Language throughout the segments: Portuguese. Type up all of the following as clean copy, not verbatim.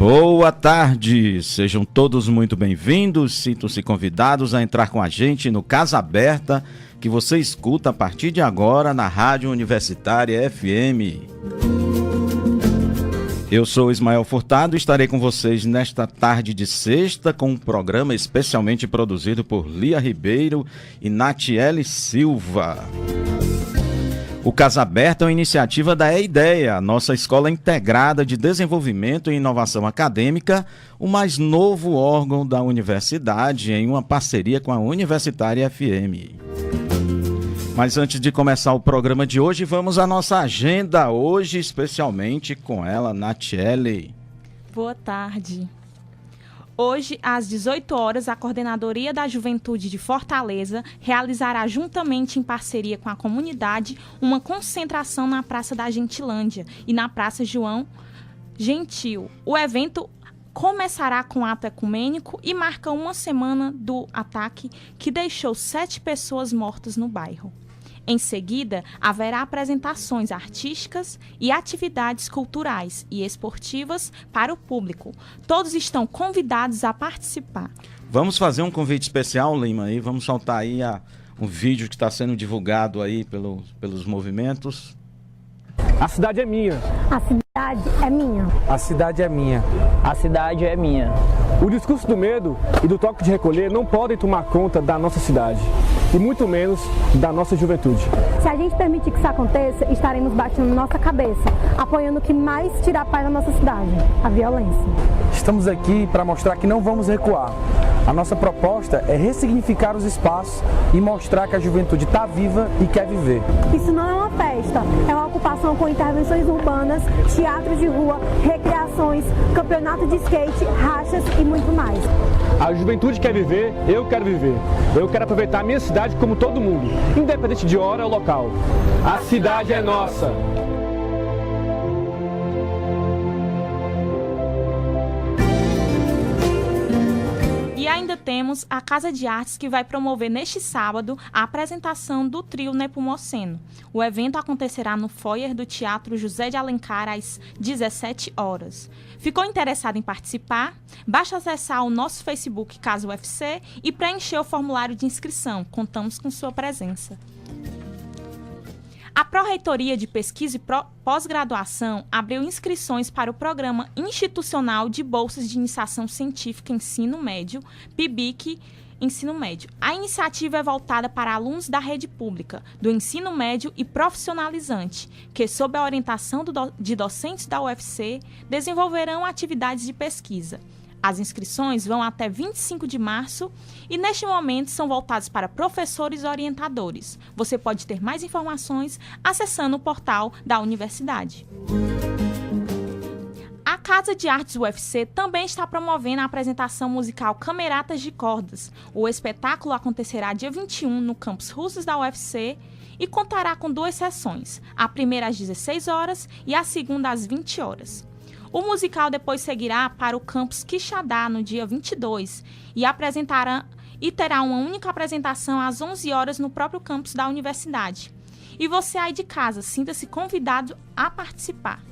Boa tarde, sejam todos muito bem-vindos, sintam-se convidados a entrar com a gente no Casa Aberta, que você escuta a partir de agora na Rádio Universitária FM. Eu sou Ismael Furtado e estarei com vocês nesta tarde de sexta com um programa especialmente produzido por Lia Ribeiro e Natiele Silva. O Casa Aberta é uma iniciativa da EIDEA, nossa escola integrada de desenvolvimento e inovação acadêmica, o mais novo órgão da universidade, em uma parceria com a Universitária FM. Mas antes de começar o programa de hoje, vamos à nossa agenda hoje, especialmente com ela, Natiele. Boa tarde. Hoje, às 18 horas, a Coordenadoria da Juventude de Fortaleza realizará, juntamente em parceria com a comunidade, uma concentração na Praça da Gentilândia e na Praça João Gentil. O evento começará com ato ecumênico e marca uma semana do ataque que deixou 7 pessoas mortas no bairro. Em seguida, haverá apresentações artísticas e atividades culturais e esportivas para o público. Todos estão convidados a participar. Vamos fazer um convite especial, Lima, aí. Vamos soltar aí um vídeo que está sendo divulgado aí pelos movimentos. A cidade é minha. A cidade é minha. A cidade é minha. A cidade é minha. O discurso do medo e do toque de recolher não podem tomar conta da nossa cidade, e muito menos da nossa juventude. Se a gente permitir que isso aconteça, estaremos batendo nossa cabeça, apoiando o que mais tira a paz da nossa cidade, a violência. Estamos aqui para mostrar que não vamos recuar. A nossa proposta é ressignificar os espaços e mostrar que a juventude está viva e quer viver. Isso não é uma festa, é uma ocupação com intervenções urbanas, teatro de rua, recreações, campeonato de skate, rachas e muito mais. A juventude quer viver, eu quero viver. Eu quero aproveitar a minha cidade como todo mundo, independente de hora ou local. A cidade é nossa. E ainda temos a Casa de Artes, que vai promover neste sábado a apresentação do trio Nepomuceno. O evento acontecerá no foyer do Teatro José de Alencar às 17 horas. Ficou interessado em participar? Basta acessar o nosso Facebook Casa UFC e preencher o formulário de inscrição. Contamos com sua presença. A Pró-Reitoria de Pesquisa e Pós-Graduação abriu inscrições para o Programa Institucional de Bolsas de Iniciação Científica Ensino Médio, PIBIC Ensino Médio. A iniciativa é voltada para alunos da rede pública, do ensino médio e profissionalizante, que, sob a orientação de docentes da UFC, desenvolverão atividades de pesquisa. As inscrições vão até 25 de março e, neste momento, são voltadas para professores e orientadores. Você pode ter mais informações acessando o portal da universidade. A Casa de Artes UFC também está promovendo a apresentação musical Cameratas de Cordas. O espetáculo acontecerá dia 21 no Campus Russos da UFC e contará com 2 sessões, a primeira às 16 horas e a segunda às 20 horas. O musical depois seguirá para o campus Quixadá no dia 22 e terá uma única apresentação às 11 horas no próprio campus da universidade. E você aí de casa, sinta-se convidado a participar.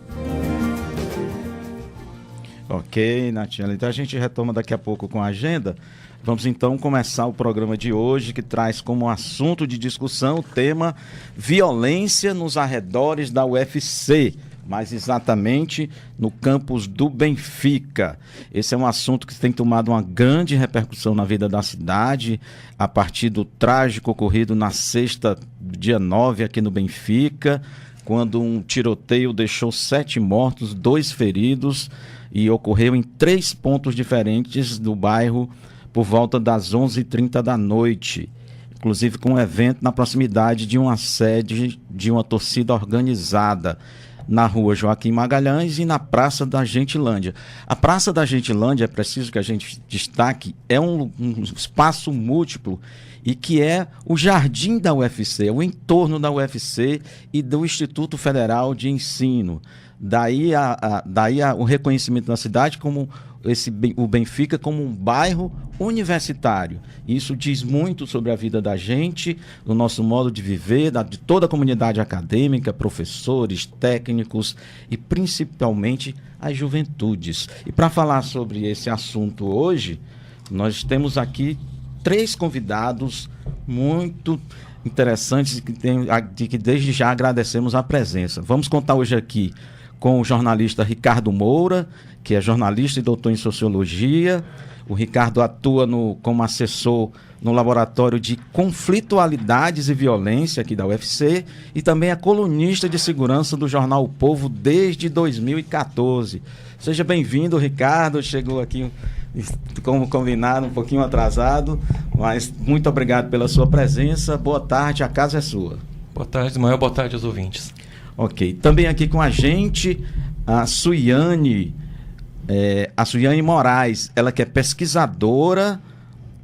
Ok, Natiele, então a gente retoma daqui a pouco com a agenda. Vamos então começar o programa de hoje, que traz como assunto de discussão o tema violência nos arredores da UFC. Mais exatamente no campus do Benfica. Esse é um assunto que tem tomado uma grande repercussão na vida da cidade, a partir do trágico ocorrido na sexta, dia 9, aqui no Benfica, quando um tiroteio deixou 7 mortos, 2 feridos, e ocorreu em 3 pontos diferentes do bairro por volta das 11h30 da noite. Inclusive com um evento na proximidade de uma sede de uma torcida organizada, na rua Joaquim Magalhães e na Praça da Gentilândia. A Praça da Gentilândia, é preciso que a gente destaque, é um espaço múltiplo e que é o jardim da UFC, o entorno da UFC e do Instituto Federal de Ensino. Daí o reconhecimento da cidade como o Benfica como um bairro universitário. Isso diz muito sobre a vida da gente, do nosso modo de viver, de toda a comunidade acadêmica, professores, técnicos e principalmente as juventudes. E para falar sobre esse assunto hoje, nós temos aqui 3 convidados muito interessantes que desde já agradecemos a presença. Vamos contar hoje aqui com o jornalista Ricardo Moura, que é jornalista e doutor em Sociologia. O Ricardo atua como assessor no Laboratório de Conflitualidades e Violência aqui da UFC e também é colunista de segurança do jornal O Povo desde 2014. Seja bem-vindo, Ricardo. Chegou aqui, como combinado, um pouquinho atrasado, mas muito obrigado pela sua presença. Boa tarde, a casa é sua. Boa tarde, Ismael. Boa tarde aos ouvintes. Ok. Também aqui com a gente a Suiane Moraes, ela que é pesquisadora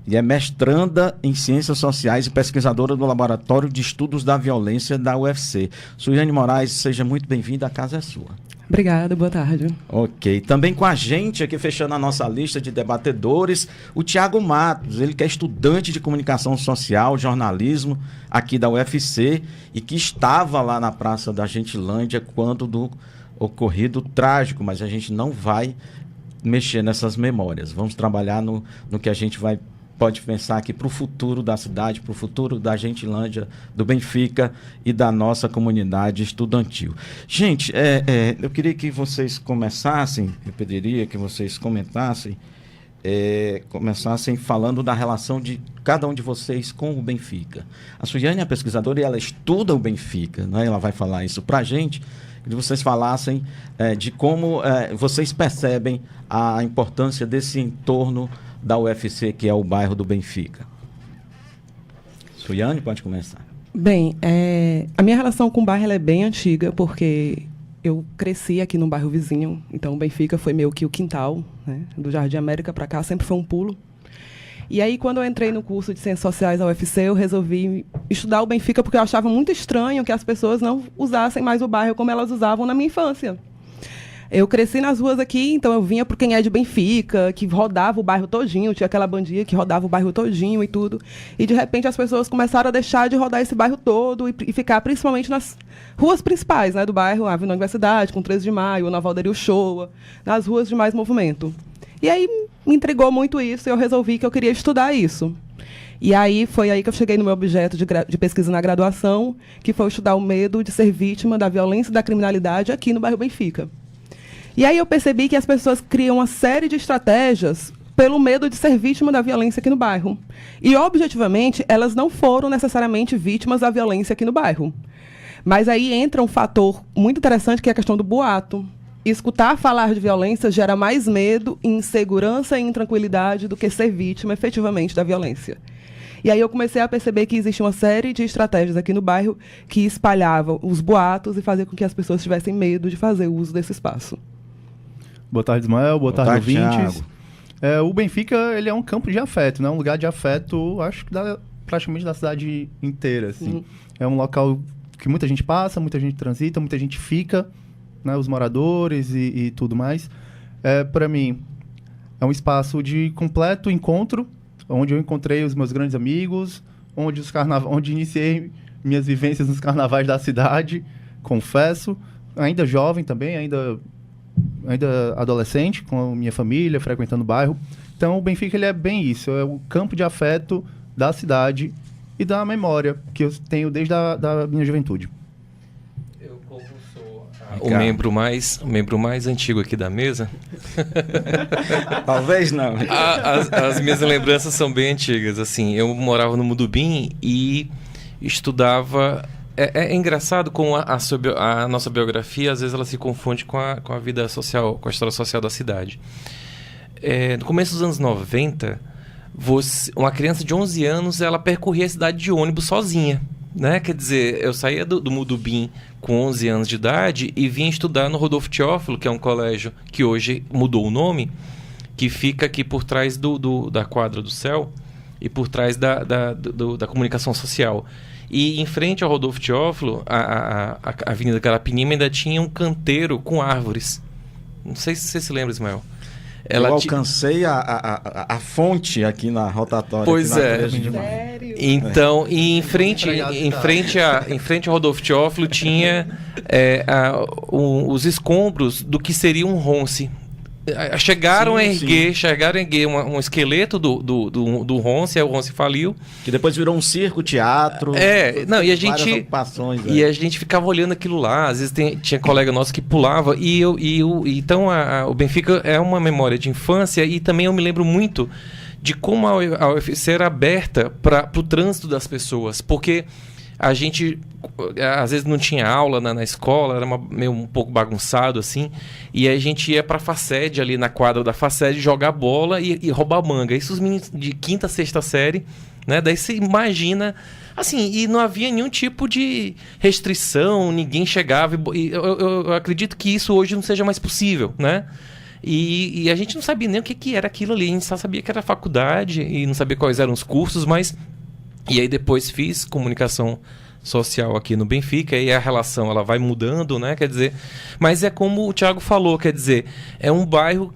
e é mestranda em Ciências Sociais e pesquisadora do Laboratório de Estudos da Violência da UFC. Suiane Moraes, seja muito bem-vinda, a casa é sua. Obrigada, boa tarde. Ok. Também com a gente aqui, fechando a nossa lista de debatedores, o Tiago Matos, ele que é estudante de comunicação social, jornalismo aqui da UFC e que estava lá na Praça da Gentilândia quando do ocorrido trágico, mas a gente não vai mexer nessas memórias. Vamos trabalhar no que a gente pode pensar aqui para o futuro da cidade, para o futuro da Gentilândia, do Benfica e da nossa comunidade estudantil. Gente, eu queria que vocês começassem, eu pediria que vocês começassem falando da relação de cada um de vocês com o Benfica. A Suiane é pesquisadora e ela estuda o Benfica, né? Ela vai falar isso para a gente. Que vocês falassem de como vocês percebem a importância desse entorno da UFC, que é o bairro do Benfica. Suiane, pode começar. Bem, a minha relação com o bairro ela é bem antiga, porque eu cresci aqui no bairro vizinho, então o Benfica foi meio que o quintal, né? Do Jardim América para cá, sempre foi um pulo. E aí, quando eu entrei no curso de Ciências Sociais da UFC, eu resolvi estudar o Benfica porque eu achava muito estranho que as pessoas não usassem mais o bairro como elas usavam na minha infância. Eu cresci nas ruas aqui, então eu vinha por quem é de Benfica, que rodava o bairro todinho, tinha aquela bandinha que rodava o bairro todinho e tudo. E, de repente, as pessoas começaram a deixar de rodar esse bairro todo e ficar principalmente nas ruas principais, né, do bairro, a Avenida Universidade, com 13 de Maio, na Valderio Shoa, nas ruas de mais movimento. E aí me intrigou muito isso e eu resolvi que eu queria estudar isso. E aí foi aí que eu cheguei no meu objeto de pesquisa na graduação, que foi estudar o medo de ser vítima da violência e da criminalidade aqui no bairro Benfica. E aí eu percebi que as pessoas criam uma série de estratégias pelo medo de ser vítima da violência aqui no bairro. E, objetivamente, elas não foram necessariamente vítimas da violência aqui no bairro. Mas aí entra um fator muito interessante, que é a questão do boato. Escutar falar de violência gera mais medo, insegurança e intranquilidade do que ser vítima, efetivamente, da violência. E aí eu comecei a perceber que existe uma série de estratégias aqui no bairro que espalhavam os boatos e faziam com que as pessoas tivessem medo de fazer uso desse espaço. Boa tarde, Ismael. Boa tarde, ouvintes. Thiago. O Benfica, ele é um campo de afeto, né? Um lugar de afeto, acho que praticamente da cidade inteira, assim. Uhum. É um local que muita gente passa, muita gente transita, muita gente fica, né? Os moradores e tudo mais. Para mim, é um espaço de completo encontro, onde eu encontrei os meus grandes amigos, onde iniciei minhas vivências nos carnavais da cidade, confesso. Ainda jovem também, ainda adolescente, com a minha família, frequentando o bairro. Então, o Benfica, ele é bem isso, é o campo de afeto da cidade e da memória que eu tenho desde a minha juventude. Eu, como sou o membro mais antigo aqui da mesa... Talvez não. As minhas lembranças são bem antigas. Assim, eu morava no Mudubim e estudava... É engraçado como a nossa biografia, às vezes, ela se confunde com a vida social, com a história social da cidade. No começo dos anos 90, uma criança de 11 anos, ela percorria a cidade de ônibus sozinha, né? Quer dizer, eu saía do Mudubim com 11 anos de idade e vinha estudar no Rodolfo Teófilo, que é um colégio que hoje mudou o nome, que fica aqui por trás da Quadra do Céu e por trás da comunicação social. E em frente ao Rodolfo Teófilo, a Avenida Carapinima ainda tinha um canteiro com árvores. Não sei se você se lembra, Ismael. Eu alcancei a fonte aqui na rotatória. Pois é. Sério? Então, e em frente ao Rodolfo Teófilo tinha os escombros do que seria um ronce. Chegaram a erguer um esqueleto do Ronce, aí o Ronce faliu. Que depois virou um circo, teatro. E a gente ficava olhando aquilo lá. Às vezes tinha colega nosso que pulava. Então o Benfica é uma memória de infância, e também eu me lembro muito de como a UFC era aberta para o trânsito das pessoas. Porque a gente, às vezes, não tinha aula na escola, era meio um pouco bagunçado, assim, e aí a gente ia pra Faced, ali na quadra da Faced, jogar bola e roubar manga. Isso os meninos de 5ª, 6ª série, né? Daí você imagina, assim, e não havia nenhum tipo de restrição, ninguém chegava, e eu acredito que isso hoje não seja mais possível, né? E a gente não sabia nem o que era aquilo ali, a gente só sabia que era faculdade e não sabia quais eram os cursos, mas... E aí depois fiz comunicação social aqui no Benfica, e a relação ela vai mudando, né? Quer dizer, mas é como o Thiago falou, quer dizer, é um bairro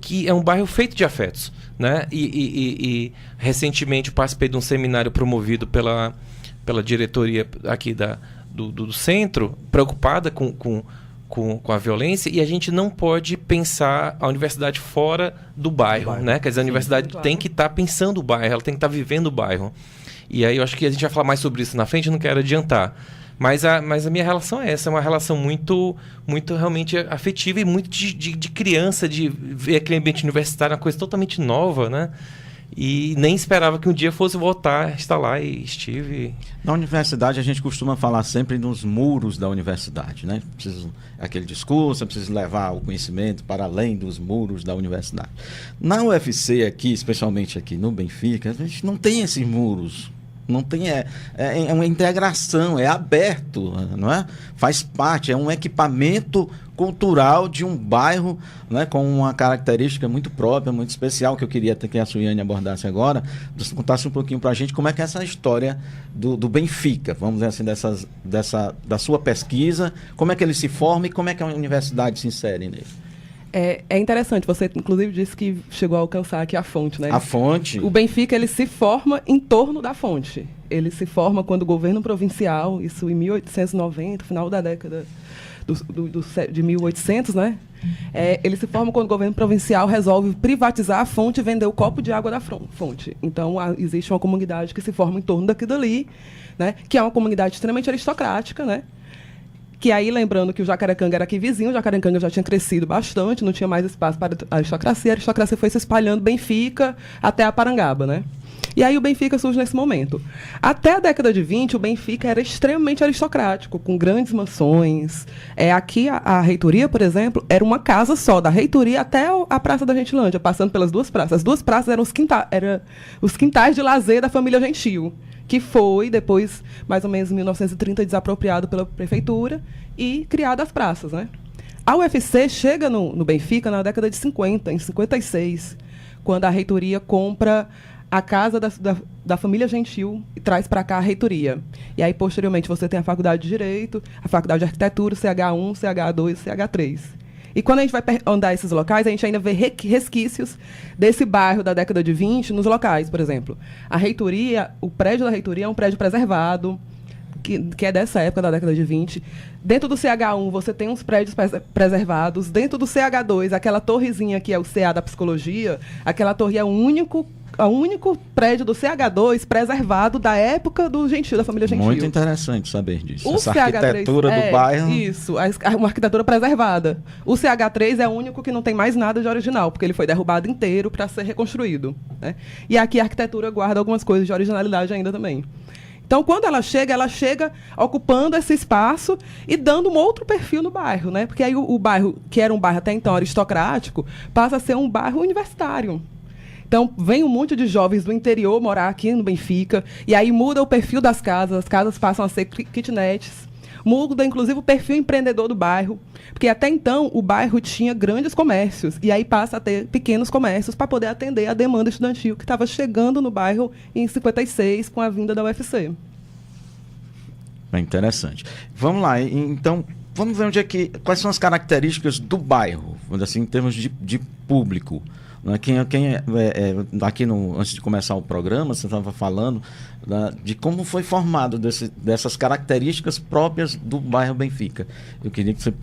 feito de afetos, né? E recentemente eu participei de um seminário promovido pela diretoria aqui do centro, preocupada com a violência, e a gente não pode pensar a universidade fora do bairro, né? Quer dizer, a universidade tem que estar pensando o bairro, ela tem que estar vivendo o bairro. E aí eu acho que a gente vai falar mais sobre isso na frente, eu não quero adiantar. Mas a minha relação é essa, é uma relação muito, muito realmente afetiva e muito de criança, de ver aquele ambiente universitário, uma coisa totalmente nova, né? E nem esperava que um dia fosse voltar a estar lá, e estive. Na universidade a gente costuma falar sempre nos muros da universidade, né? Aquele discurso, é preciso levar o conhecimento para além dos muros da universidade. Na UFC aqui, especialmente aqui no Benfica, a gente não tem esses muros. Não tem, é uma integração, é aberto, não é? Faz parte, é um equipamento cultural de um bairro, né, com uma característica muito própria, muito especial, que eu queria que a Suiane abordasse agora. Você contasse um pouquinho pra gente como é que é essa história do Benfica, vamos dizer assim, da sua pesquisa, como é que ele se forma e como é que a universidade se insere nele. É interessante, você inclusive disse que chegou a alcançar aqui a fonte, né? A fonte. O Benfica, ele se forma em torno da fonte. Ele se forma quando o governo provincial, isso em 1890, final da década de 1800, né? Ele se forma quando o governo provincial resolve privatizar a fonte e vender o copo de água da fonte. Então, existe uma comunidade que se forma em torno daquilo ali, né? Que é uma comunidade extremamente aristocrática, né? Que aí, lembrando que o Jacarecanga era aqui vizinho, o Jacarecanga já tinha crescido bastante, não tinha mais espaço para a aristocracia foi se espalhando Benfica até a Parangaba, né? E aí o Benfica surge nesse momento. Até a década de 20, o Benfica era extremamente aristocrático, com grandes mansões. Aqui, a reitoria, por exemplo, era uma casa só, da reitoria até a Praça da Gentilândia, passando pelas duas praças. As duas praças eram os quintais de lazer da família Gentil, que foi, depois, mais ou menos em 1930, desapropriado pela prefeitura e criado as praças, né? A UFC chega no Benfica na década de 50, em 56, quando a reitoria compra a casa da família Gentil e traz para cá a reitoria. E aí, posteriormente, você tem a Faculdade de Direito, a Faculdade de Arquitetura, CH1, CH2 e CH3. E quando a gente vai andar esses locais, a gente ainda vê resquícios desse bairro da década de 20 nos locais, por exemplo. A reitoria, o prédio da reitoria é um prédio preservado, que é dessa época, da década de 20. Dentro do CH1, você tem uns prédios preservados. Dentro do CH2, aquela torrezinha que é o CA da Psicologia, aquela torre é o único prédio do CH2 preservado da época do Gentil, da família Gentil. Muito interessante saber disso. O Essa CH3 arquitetura do bairro. Isso, uma arquitetura preservada. O CH3 é o único que não tem mais nada de original, porque ele foi derrubado inteiro para ser reconstruído, né? E aqui a arquitetura guarda algumas coisas de originalidade ainda também. Então, quando ela chega ocupando esse espaço e dando um outro perfil no bairro, né? Porque aí o bairro, que era um bairro até então aristocrático, passa a ser um bairro universitário. Então, vem um monte de jovens do interior morar aqui no Benfica, e aí muda o perfil das casas, as casas passam a ser kitnets, muda, inclusive, o perfil empreendedor do bairro, porque até então o bairro tinha grandes comércios, e aí passa a ter pequenos comércios para poder atender a demanda estudantil que estava chegando no bairro em 56 com a vinda da UFC. É interessante. Vamos lá, então, vamos ver quais são as características do bairro, assim, em termos de público. Né? Aqui antes de começar o programa, você estava falando de como foi formado dessas características próprias do bairro Benfica. Eu queria que você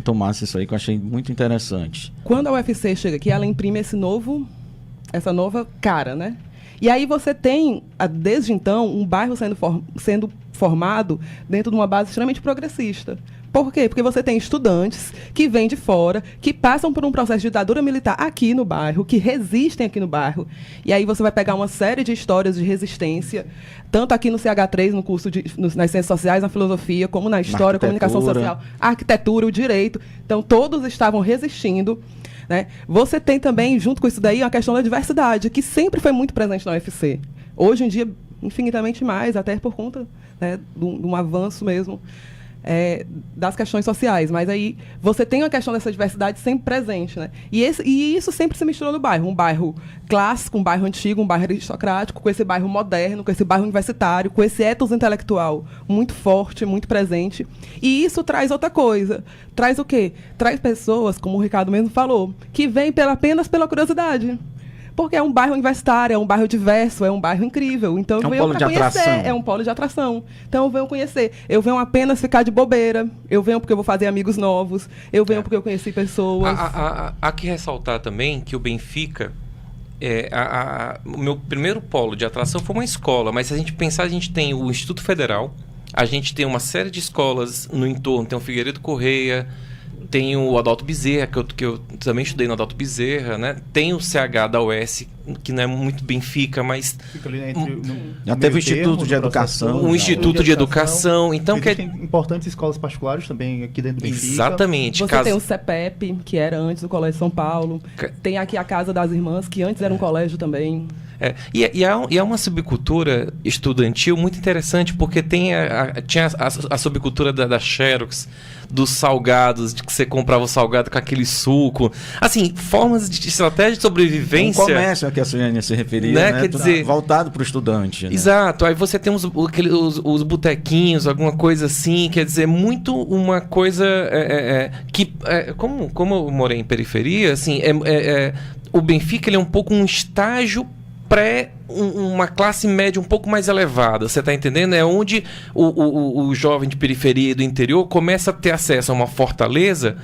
tomasse isso aí, que eu achei muito interessante. Quando a UFC chega aqui, ela imprime essa nova cara, né? E aí você tem, desde então, um bairro sendo formado dentro de uma base extremamente progressista. Por quê? Porque você tem estudantes que vêm de fora, que passam por um processo de ditadura militar aqui no bairro, que resistem aqui no bairro. E aí você vai pegar uma série de histórias de resistência, tanto aqui no CH3, no curso nas ciências sociais, na filosofia, como na história, comunicação social, arquitetura, o direito. Então, todos estavam resistindo. Né? Você tem também, junto com isso daí, a questão da diversidade, que sempre foi muito presente na UFC. Hoje em dia, infinitamente mais, até por conta, né, de um avanço mesmo das questões sociais. Mas aí você tem a questão dessa diversidade sempre presente. Né? E isso sempre se misturou no bairro. Um bairro clássico, um bairro antigo, um bairro aristocrático, com esse bairro moderno, com esse bairro universitário, com esse ethos intelectual muito forte, muito presente. E isso traz outra coisa. Traz o quê? Traz pessoas, como o Ricardo mesmo falou, que vêm apenas pela curiosidade. Porque é um bairro universitário, é um bairro diverso, é um bairro incrível. Então eu venho para conhecer. É um polo de atração. Então eu venho conhecer. Eu venho apenas ficar de bobeira. Eu venho porque eu vou fazer amigos novos. Eu venho porque eu conheci pessoas. Há que ressaltar também que o Benfica, o meu primeiro polo de atração foi uma escola. Mas se a gente pensar, a gente tem o Instituto Federal, a gente tem uma série de escolas no entorno. Tem o Figueiredo Correia, tem o Adalto Bezerra, que eu também estudei no Adalto Bezerra, né? Tem o CH da UES, que não é muito Benfica, mas... Fica ali já teve o Instituto de Educação. Um Instituto de Educação. Então, existem importantes escolas particulares também aqui dentro do Benfica. Exatamente. Você tem o CEPEP, que era antes do Colégio São Paulo. Tem aqui a Casa das Irmãs, que antes era um colégio também. E há uma subcultura estudantil muito interessante, porque tinha a subcultura da Xerox, dos salgados, de que você comprava o salgado com aquele suco. Assim, formas de estratégia de sobrevivência. Um comércio a que a Suiane se referia, né? Quer dizer, voltado para o estudante. Né? Exato. Aí você tem os botequinhos, alguma coisa assim. Quer dizer, muito uma coisa que... como eu morei em periferia, assim, o Benfica ele é um pouco um estágio uma classe média um pouco mais elevada, você está entendendo? É onde o jovem de periferia e do interior começa a ter acesso a uma fortaleza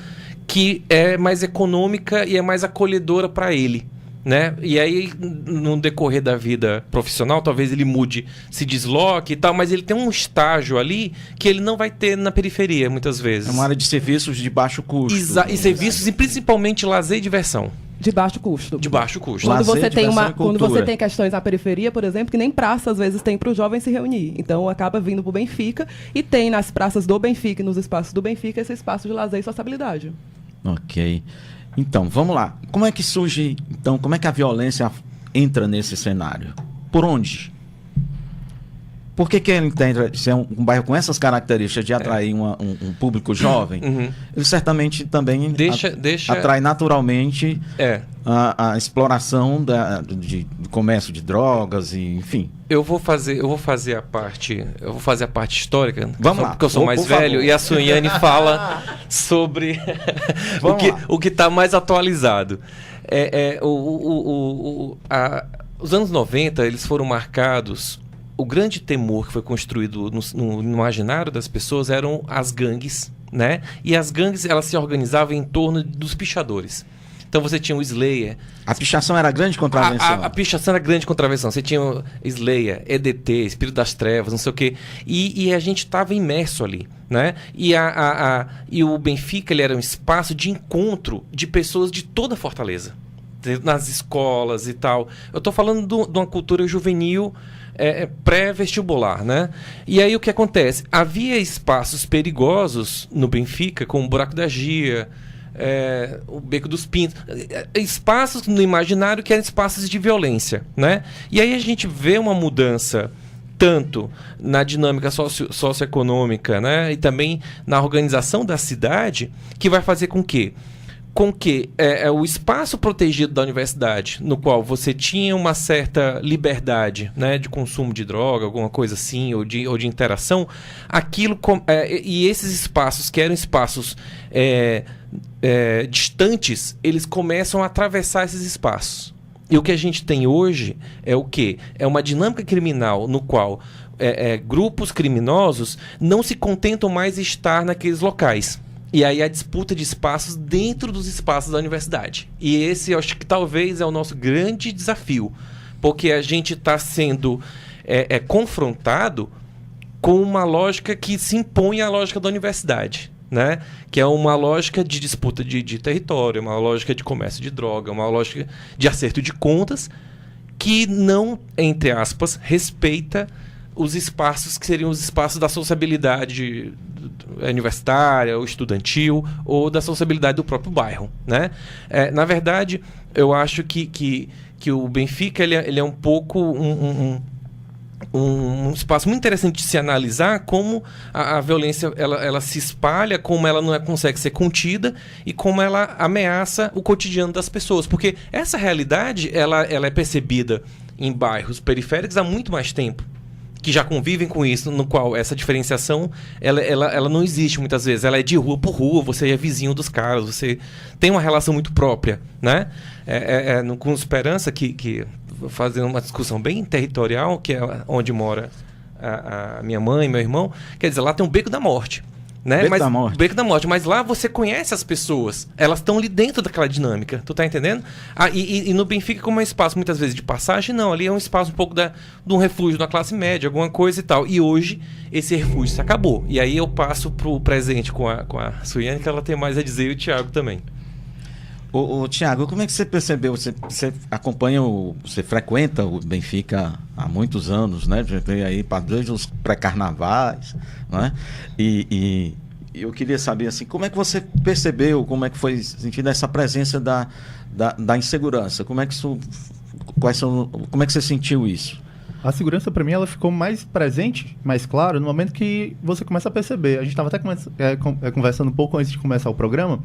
que é mais econômica e é mais acolhedora para ele. Né? E aí, no decorrer da vida profissional, talvez ele mude, se desloque e tal, mas ele tem um estágio ali que ele não vai ter na periferia, muitas vezes. É uma área de serviços de baixo custo. E serviços e principalmente lazer e diversão. De baixo custo. De baixo custo. Quando você tem questões na periferia, por exemplo, que nem praça às vezes tem para o jovem se reunir. Então acaba vindo para o Benfica e tem nas praças do Benfica e nos espaços do Benfica esse espaço de lazer e sociabilidade. Ok. Então, vamos lá. Como é que surge, então, como é que a violência entra nesse cenário? Por onde? Por que ele entende ser um bairro com essas características de atrair um público jovem? Ele certamente também atrai naturalmente a exploração do comércio de drogas e, enfim. Eu vou fazer a parte histórica. Vamos lá. Porque eu sou mais velho e a Suiane fala sobre o que está mais atualizado. Os anos 90 eles foram marcados. O grande temor que foi construído no imaginário das pessoas eram as gangues, né? E as gangues elas se organizavam em torno dos pichadores. Então você tinha o Slayer. A pichação era a grande contravenção. A pichação era a grande contravenção. Você tinha o Slayer, EDT, Espírito das Trevas, não sei o quê. E a gente estava imerso ali, né? E o Benfica ele era um espaço de encontro de pessoas de toda a Fortaleza. Nas escolas e tal. Eu estou falando de uma cultura juvenil pré-vestibular, né? E aí o que acontece? Havia espaços perigosos no Benfica, como o Buraco da Gia, o Beco dos Pintos, espaços no imaginário que eram espaços de violência, né? E aí a gente vê uma mudança tanto na dinâmica socioeconômica, né? E também na organização da cidade, que vai fazer com que com que o espaço protegido da universidade, no qual você tinha uma certa liberdade, né, de consumo de droga, alguma coisa assim, ou de interação, e esses espaços, que eram espaços distantes, eles começam a atravessar esses espaços. E o que a gente tem hoje é o quê? É uma dinâmica criminal no qual grupos criminosos não se contentam mais em estar naqueles locais. E aí a disputa de espaços dentro dos espaços da universidade. E esse, eu acho que talvez é o nosso grande desafio. Porque a gente está sendo confrontado com uma lógica que se impõe à lógica da universidade, né? Que é uma lógica de disputa de território, uma lógica de comércio de droga, uma lógica de acerto de contas, que não, entre aspas, respeita os espaços que seriam os espaços da sociabilidade universitária, ou estudantil, ou da sociabilidade do próprio bairro, né? Na verdade, eu acho que o Benfica ele é um pouco um espaço muito interessante de se analisar como a violência ela se espalha, como ela não consegue ser contida e como ela ameaça o cotidiano das pessoas. Porque essa realidade ela é percebida em bairros periféricos há muito mais tempo, que já convivem com isso, no qual essa diferenciação ela não existe muitas vezes. Ela é de rua por rua, você é vizinho dos caras, você tem uma relação muito própria, né? Com esperança que fazendo uma discussão bem territorial, que é onde mora a minha mãe e meu irmão, quer dizer, lá tem um Beco da Morte. Né? Beco da Morte, mas lá você conhece as pessoas, elas estão ali dentro daquela dinâmica, tu tá entendendo? E no Benfica, como é um espaço muitas vezes de passagem, não, ali é um espaço um pouco de um refúgio da classe média, alguma coisa e tal, e hoje esse refúgio se acabou, e aí eu passo pro presente com a Suiane, que ela tem mais a dizer, e o Thiago também. Ô Thiago, como é que você percebeu, você acompanha, você frequenta o Benfica há muitos anos, né? Já veio aí desde os pré-carnavais, né? E eu queria saber, assim, como é que você percebeu, como é que foi sentindo essa presença da insegurança? Como é que você sentiu isso? A segurança, para mim, ela ficou mais presente, mais claro, no momento que você começa a perceber. A gente estava até conversando um pouco antes de começar o programa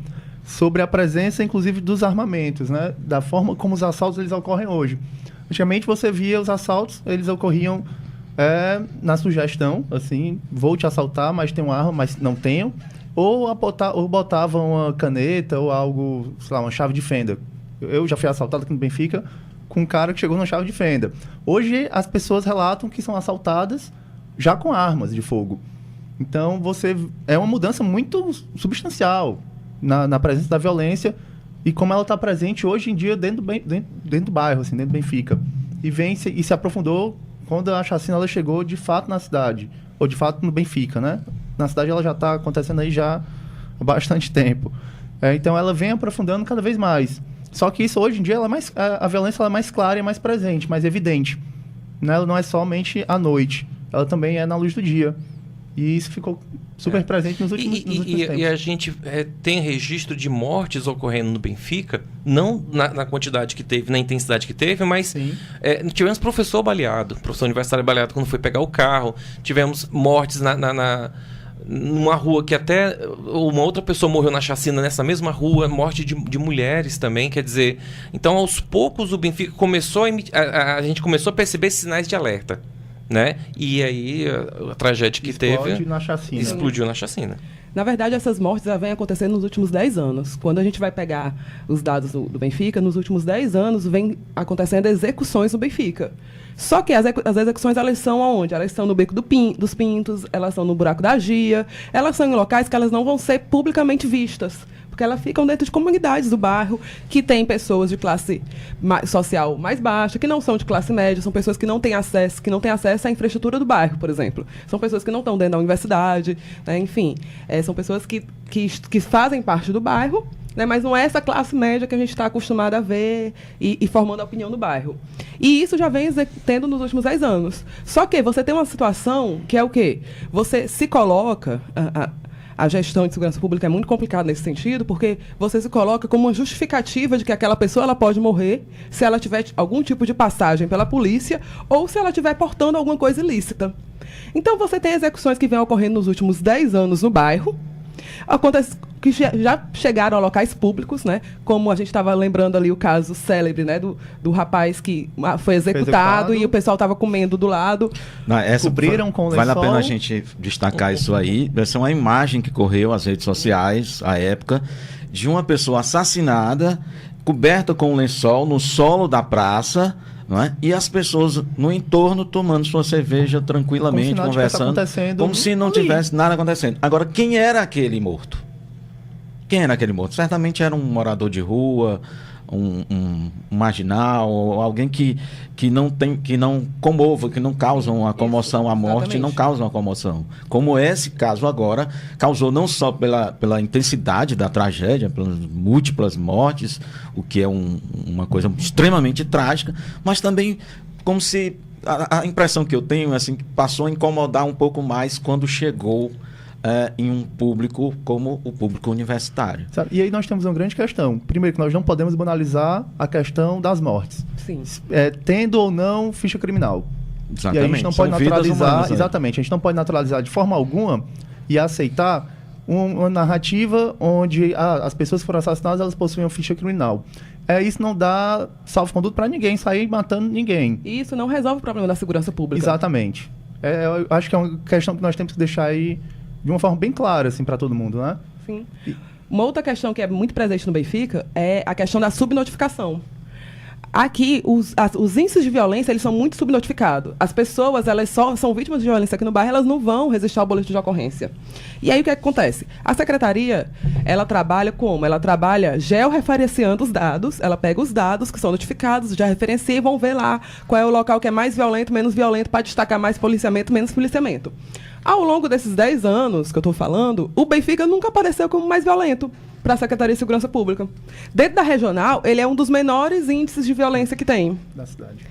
sobre a presença, inclusive, dos armamentos, né? Da forma como os assaltos eles ocorrem hoje. Antigamente, você via os assaltos, eles ocorriam na sugestão, assim, vou te assaltar, mas tenho arma, mas não tenho. Ou botavam uma caneta ou algo, sei lá, uma chave de fenda. Eu já fui assaltado aqui no Benfica com um cara que chegou na chave de fenda. Hoje, as pessoas relatam que são assaltadas já com armas de fogo. Então, é uma mudança muito substancial na presença da violência e como ela está presente hoje em dia dentro do bairro, assim, dentro do Benfica. E se aprofundou quando a chacina ela chegou de fato na cidade, ou de fato no Benfica, né? Na cidade ela já está acontecendo aí já há bastante tempo. Então ela vem aprofundando cada vez mais. Só que isso hoje em dia a violência ela é mais clara e mais presente, mais evidente. Né? Ela não é somente à noite, ela também é na luz do dia. E isso ficou super presente nos últimos tempos. E a gente tem registro de mortes ocorrendo no Benfica, não na quantidade que teve, na intensidade que teve, mas tivemos professor universitário baleado quando foi pegar o carro, tivemos mortes numa rua que até uma outra pessoa morreu na chacina nessa mesma rua, morte de mulheres também, quer dizer, então aos poucos o Benfica começou a gente começou a perceber sinais de alerta. Né? E aí a tragédia que explodiu na chacina. Na verdade, essas mortes já vêm acontecendo nos últimos 10 anos. Quando a gente vai pegar os dados do Benfica, nos últimos 10 anos vem acontecendo execuções no Benfica. Só que as execuções, elas são aonde? Elas são no Beco dos Pintos, elas são no Buraco da Gia, elas são em locais que elas não vão ser publicamente vistas, porque elas ficam dentro de comunidades do bairro que tem pessoas de classe social mais baixa, que não são de classe média, são pessoas que não têm acesso à infraestrutura do bairro, por exemplo. São pessoas que não estão dentro da universidade, né? Enfim, são pessoas que fazem parte do bairro, né? Mas não é essa classe média que a gente está acostumado a ver e formando a opinião do bairro. E isso já vem tendo nos últimos 10 anos. Só que você tem uma situação que é o quê? Você se coloca... A gestão de segurança pública é muito complicada nesse sentido, porque você se coloca como uma justificativa de que aquela pessoa ela pode morrer se ela tiver algum tipo de passagem pela polícia ou se ela estiver portando alguma coisa ilícita. Então, você tem execuções que vêm ocorrendo nos últimos 10 anos no bairro. que já chegaram a locais públicos, né? Como a gente estava lembrando ali o caso célebre, né? Do rapaz que foi executado e o pessoal estava comendo do lado. Cobriram com lençol. Vale a pena a gente destacar isso aí. Essa é uma imagem que correu às redes sociais, à época, de uma pessoa assassinada, coberta com um lençol no solo da praça, não é? E as pessoas no entorno tomando sua cerveja tranquilamente, conversando, como se não tivesse nada acontecendo. Agora, quem era aquele morto? Quem era aquele morto? Certamente era um morador de rua, um marginal, ou alguém que não comova, que não causa uma comoção. A morte não causa uma comoção. Como esse caso agora causou, não só pela intensidade da tragédia, pelas múltiplas mortes, o que é uma coisa extremamente trágica, mas também como se a impressão que eu tenho assim, que passou a incomodar um pouco mais quando chegou em um público como o público universitário. Sabe? E aí nós temos uma grande questão. Primeiro, que nós não podemos banalizar a questão das mortes. Sim. Tendo ou não ficha criminal. Exatamente. E a gente não pode naturalizar... Exatamente. A gente não pode naturalizar de forma alguma e aceitar uma narrativa onde as pessoas que foram assassinadas, elas possuem uma ficha criminal. Isso não dá salvo-conduto para ninguém sair matando ninguém. E isso não resolve o problema da segurança pública. Exatamente. Eu acho que é uma questão que nós temos que deixar aí de uma forma bem clara, assim, para todo mundo, né? Sim. Uma outra questão que é muito presente no Benfica é a questão da subnotificação. Aqui, os índices de violência, eles são muito subnotificados. As pessoas, elas só são vítimas de violência aqui no bairro, elas não vão registrar o boletim de ocorrência. E aí, o que acontece? A secretaria, ela trabalha como? Ela trabalha georreferenciando os dados, ela pega os dados que são notificados, já referencia e vão ver lá qual é o local que é mais violento, menos violento, para destacar mais policiamento, menos policiamento. Ao longo desses 10 anos que eu estou falando, o Benfica nunca apareceu como mais violento para a Secretaria de Segurança Pública. Dentro da regional, ele é um dos menores índices de violência que tem. Da cidade.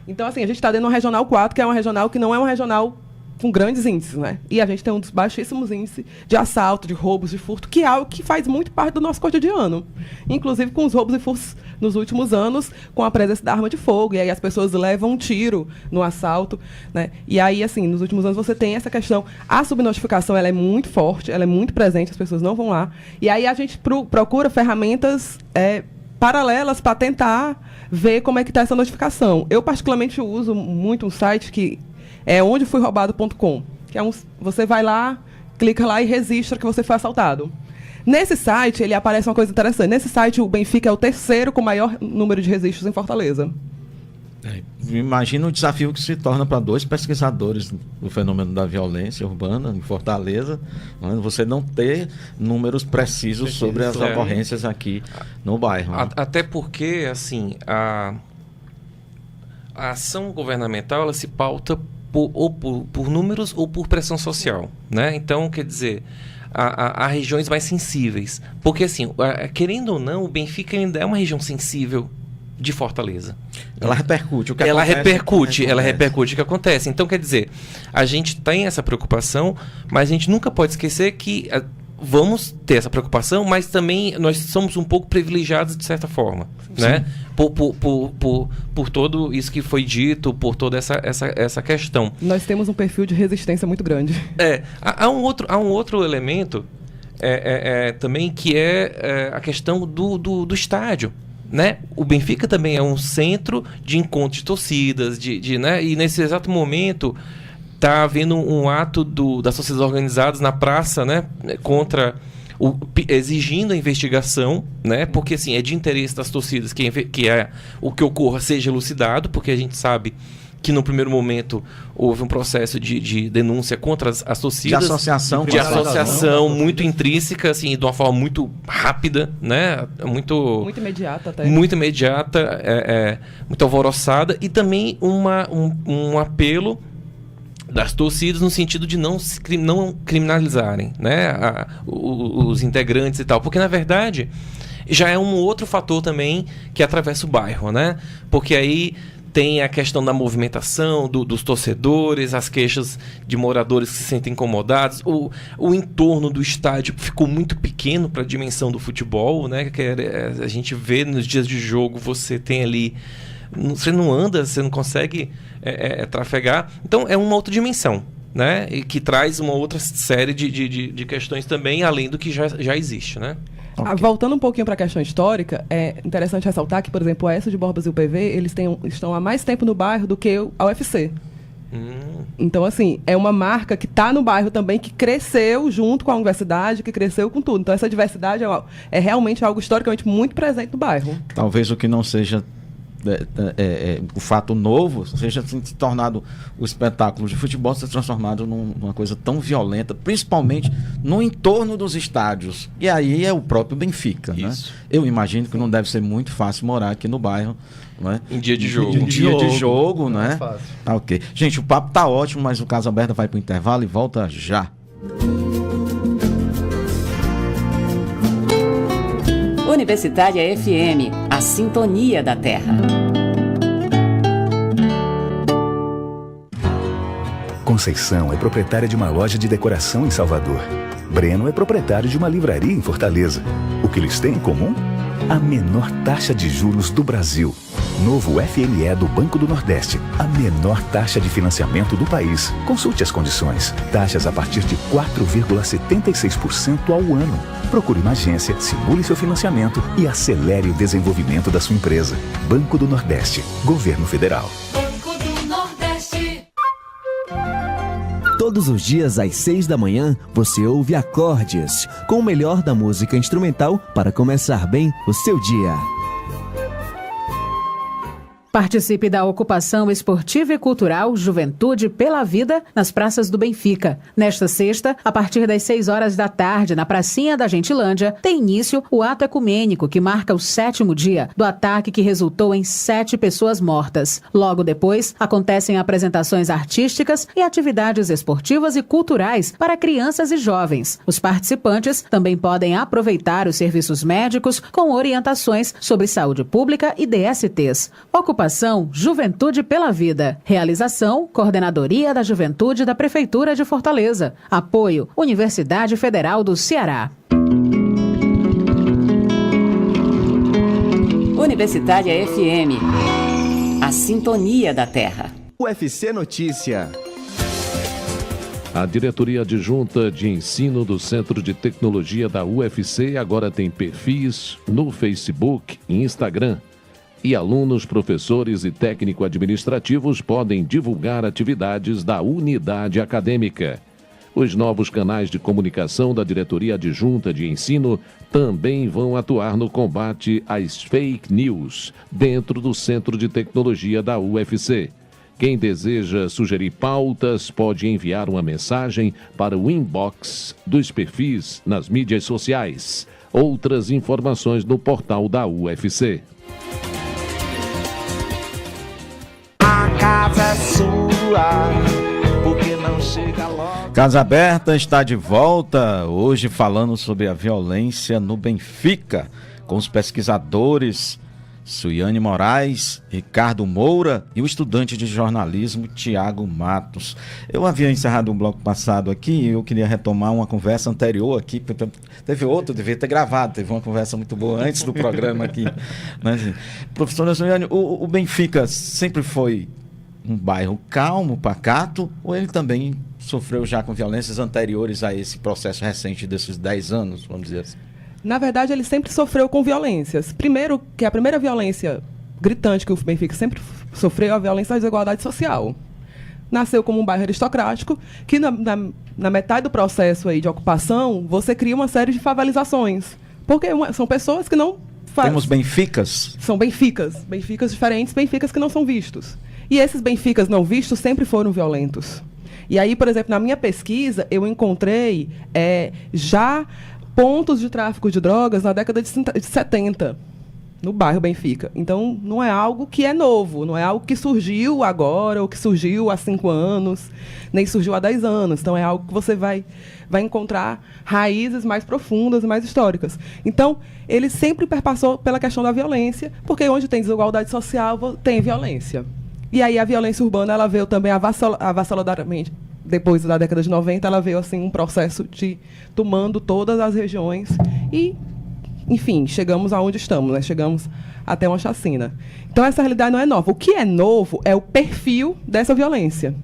Então, assim, a gente está dentro de uma regional 4, que é uma regional que não é uma regional com grandes índices, né? E a gente tem um dos baixíssimos índices de assalto, de roubos, de furto, que é algo que faz muito parte do nosso cotidiano. Inclusive com os roubos e furtos nos últimos anos, com a presença da arma de fogo, e aí as pessoas levam um tiro no assalto, né? E aí, assim, nos últimos anos você tem essa questão. A subnotificação, ela é muito forte, ela é muito presente, as pessoas não vão lá. E aí a gente procura ferramentas paralelas para tentar ver como é que está essa notificação. Eu, particularmente, uso muito um site que é ondefuiroubado.com, que é você vai lá, clica lá e registra que você foi assaltado. Nesse site, ele aparece uma coisa interessante. Nesse site, o Benfica é o terceiro com maior número de registros em Fortaleza. Imagina o desafio que se torna para 2 pesquisadores do fenômeno da violência urbana em Fortaleza, você não ter números precisos sobre as ocorrências aqui no bairro. Até porque, assim, a ação governamental, ela se pauta por números ou por pressão social, né? Então, quer dizer, há regiões mais sensíveis. Porque, assim, querendo ou não, o Benfica ainda é uma região sensível de Fortaleza. Ela repercute o que ela acontece. Ela repercute o que acontece. Então, quer dizer, a gente tem essa preocupação, mas a gente nunca pode esquecer que vamos ter essa preocupação, mas também nós somos um pouco privilegiados de certa forma, né? Por todo isso que foi dito, por toda essa questão. Nós temos um perfil de resistência muito grande. Há um outro elemento também que é a questão do estádio, né? O Benfica também é um centro de encontro de torcidas, né? E nesse exato momento está havendo um ato das torcidas organizadas na praça, né? Exigindo a investigação, né? Porque assim, é de interesse das torcidas que o que ocorra seja elucidado, porque a gente sabe que no primeiro momento houve um processo de denúncia contra as torcidas. De associação muito intrínseca, assim, de uma forma muito rápida, né? Muito imediata até. Muito imediata, muito alvoroçada, e também um apelo das torcidas no sentido de não criminalizarem, né, os integrantes e tal, porque na verdade já é um outro fator também que atravessa o bairro, né, porque aí tem a questão da movimentação dos torcedores, as queixas de moradores que se sentem incomodados, o entorno do estádio ficou muito pequeno para a dimensão do futebol, né, que a gente vê nos dias de jogo, você tem ali, você não anda, você não consegue trafegar. Então, é uma outra dimensão, né? E que traz uma outra série de questões também, além do que já existe, né? Okay. Voltando um pouquinho para a questão histórica, é interessante ressaltar que, por exemplo, o Aécio de Borbas e o PV, eles estão há mais tempo no bairro do que a UFC. Então, assim, é uma marca que está no bairro também, que cresceu junto com a universidade, que cresceu com tudo. Então, essa diversidade é realmente algo historicamente muito presente no bairro. Talvez o que não seja o fato novo seja assim, se tornado o espetáculo de futebol ser transformado numa coisa tão violenta, principalmente no entorno dos estádios. E aí é o próprio Benfica, né? Eu imagino que não deve ser muito fácil morar aqui no bairro, não é? Em dia de jogo. Em dia de jogo, não né? é fácil. Ok. Gente, o papo tá ótimo, mas o Casa Aberta vai pro intervalo e volta já. Universitária FM, a sintonia da Terra. Conceição é proprietária de uma loja de decoração em Salvador. Breno é proprietário de uma livraria em Fortaleza. O que eles têm em comum? A menor taxa de juros do Brasil. Novo FME do Banco do Nordeste. A menor taxa de financiamento do país. Consulte as condições. Taxas a partir de 4,76% ao ano. Procure uma agência, simule seu financiamento e acelere o desenvolvimento da sua empresa. Banco do Nordeste. Governo Federal. Banco do Nordeste. Todos os dias às 6 da manhã, você ouve Acordes, com o melhor da música instrumental para começar bem o seu dia. Participe da ocupação esportiva e cultural Juventude pela Vida nas praças do Benfica. Nesta sexta, a partir das 6 horas da tarde, na pracinha da Gentilândia, tem início o ato ecumênico que marca o 7º dia do ataque que resultou em 7 pessoas mortas. Logo depois, acontecem apresentações artísticas e atividades esportivas e culturais para crianças e jovens. Os participantes também podem aproveitar os serviços médicos com orientações sobre saúde pública e DSTs. Ocupação Juventude pela Vida. Realização, Coordenadoria da Juventude da Prefeitura de Fortaleza. Apoio, Universidade Federal do Ceará. Universitária FM, a sintonia da Terra. UFC Notícia. A diretoria adjunta de ensino do Centro de Tecnologia da UFC agora tem perfis no Facebook e Instagram. E alunos, professores e técnico-administrativos podem divulgar atividades da unidade acadêmica. Os novos canais de comunicação da Diretoria Adjunta de Ensino também vão atuar no combate às fake news dentro do Centro de Tecnologia da UFC. Quem deseja sugerir pautas pode enviar uma mensagem para o inbox dos perfis nas mídias sociais. Outras informações no portal da UFC. Casa é sua, porque não chega logo. Casa Aberta está de volta, hoje falando sobre a violência no Benfica, com os pesquisadores Suiane Moraes, Ricardo Moura e o estudante de jornalismo Tiago Matos. Eu havia encerrado um bloco passado aqui e eu queria retomar uma conversa anterior aqui. Teve outra, devia ter gravado, teve uma conversa muito boa antes do programa aqui. Mas, professora Suiane, o Benfica sempre foi um bairro calmo, pacato, ou ele também sofreu já com violências anteriores a esse processo recente desses 10 anos, vamos dizer assim? Na verdade, ele sempre sofreu com violências. Primeiro, que a primeira violência gritante que o Benfica sempre sofreu é a violência da desigualdade social. Nasceu como um bairro aristocrático, que na metade do processo aí de ocupação, você cria uma série de favelizações. Porque são pessoas que não... Temos benficas? São benficas diferentes, benficas que não são vistos. E esses benficas não vistos sempre foram violentos. E aí, por exemplo, na minha pesquisa, eu encontrei já pontos de tráfico de drogas na década de 70, no bairro Benfica. Então, não é algo que é novo, não é algo que surgiu agora, ou que surgiu há 5 anos, nem surgiu há 10 anos. Então, é algo que você vai encontrar raízes mais profundas e mais históricas. Então, ele sempre perpassou pela questão da violência, porque onde tem desigualdade social, tem violência. E aí a violência urbana, ela veio também avassaladoramente. Depois da década de 90, ela veio assim um processo de tomando todas as regiões e, enfim, chegamos aonde estamos, né? Chegamos até uma chacina. Então, essa realidade não é nova. O que é novo é o perfil dessa violência.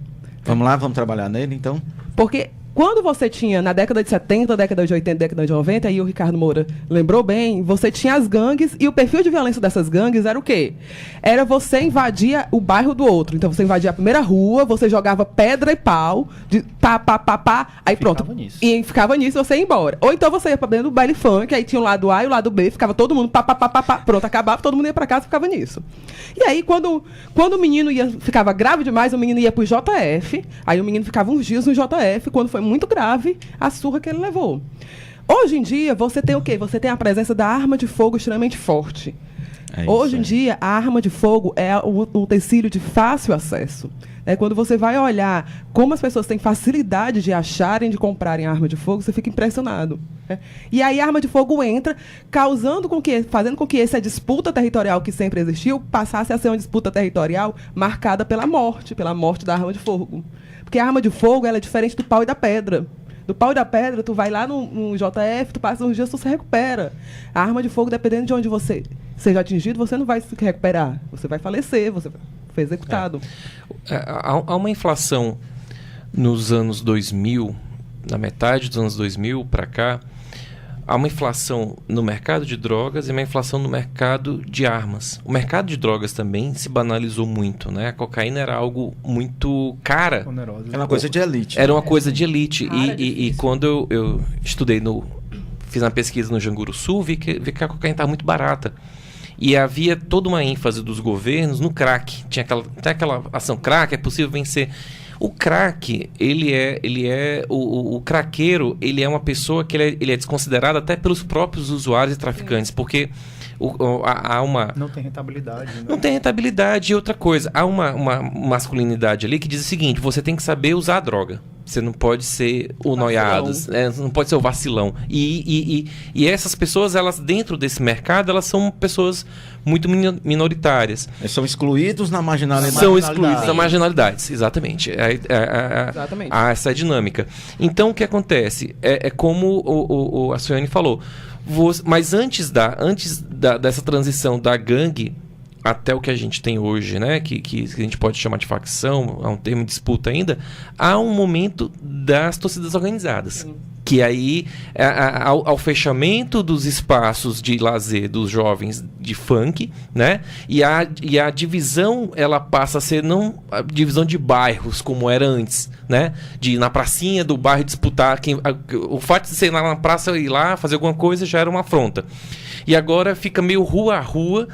Vamos lá, vamos trabalhar nele, então? Porque quando você tinha, na década de 70, década de 80, década de 90, aí o Ricardo Moura lembrou bem, você tinha as gangues, e o perfil de violência dessas gangues era o quê? Era você invadir o bairro do outro. Então você invadia a primeira rua, você jogava pedra e pau, de pá, aí pronto. E ficava nisso e você ia embora. Ou então você ia pra dentro do baile funk, aí tinha o lado A e o lado B, ficava todo mundo pá, pronto, acabava, todo mundo ia pra casa e ficava nisso. E aí, quando o menino ficava grave demais, o menino ia pro JF, aí o menino ficava uns dias no JF, quando foi muito grave a surra que ele levou. Hoje em dia, você tem o quê? Você tem a presença da arma de fogo extremamente forte. Hoje em dia, a arma de fogo é um utensílio de fácil acesso. Quando você vai olhar como as pessoas têm facilidade de acharem, de comprarem arma de fogo, você fica impressionado. E aí a arma de fogo entra, fazendo com que essa disputa territorial que sempre existiu passasse a ser uma disputa territorial marcada pela morte da arma de fogo. Porque a arma de fogo ela é diferente do pau e da pedra. Do pau e da pedra, tu vai lá no JF, tu passa uns dias, tu se recupera. A arma de fogo, dependendo de onde você seja atingido, você não vai se recuperar. Você vai falecer, você foi executado. Há uma inflação nos anos 2000, na metade dos anos 2000 para cá, há uma inflação no mercado de drogas e uma inflação no mercado de armas. O mercado de drogas também se banalizou muito, né? A cocaína era algo muito cara. Era uma coisa de elite. Era uma coisa de elite. E quando eu estudei, fiz uma pesquisa no Janguru Sul, vi que a cocaína estava muito barata. E havia toda uma ênfase dos governos no crack. Tinha aquela ação crack, é possível vencer. O crack, o craqueiro, ele é uma pessoa que ele é desconsiderado até pelos próprios usuários e traficantes, porque há uma... Não tem rentabilidade, né? Não tem rentabilidade. E outra coisa, há uma masculinidade ali que diz o seguinte: você tem que saber usar a droga. Você não pode ser o noiado, não pode ser o vacilão. E essas pessoas, elas dentro desse mercado, elas são pessoas muito minoritárias. Eles são excluídos na marginalidade. São excluídos na marginalidade, exatamente. Exatamente. Há essa dinâmica. Então, o que acontece? É como a Suiane falou. Mas antes dessa transição da gangue até o que a gente tem hoje, né, que a gente pode chamar de facção, é um termo de disputa ainda, há um momento das torcidas organizadas. Sim. Que aí, ao fechamento dos espaços de lazer dos jovens de funk, né, e a divisão, ela passa a ser não a divisão de bairros, como era antes, né, de ir na pracinha do bairro disputar, o fato de ser lá na praça e ir lá fazer alguma coisa já era uma afronta. E agora fica meio rua a rua,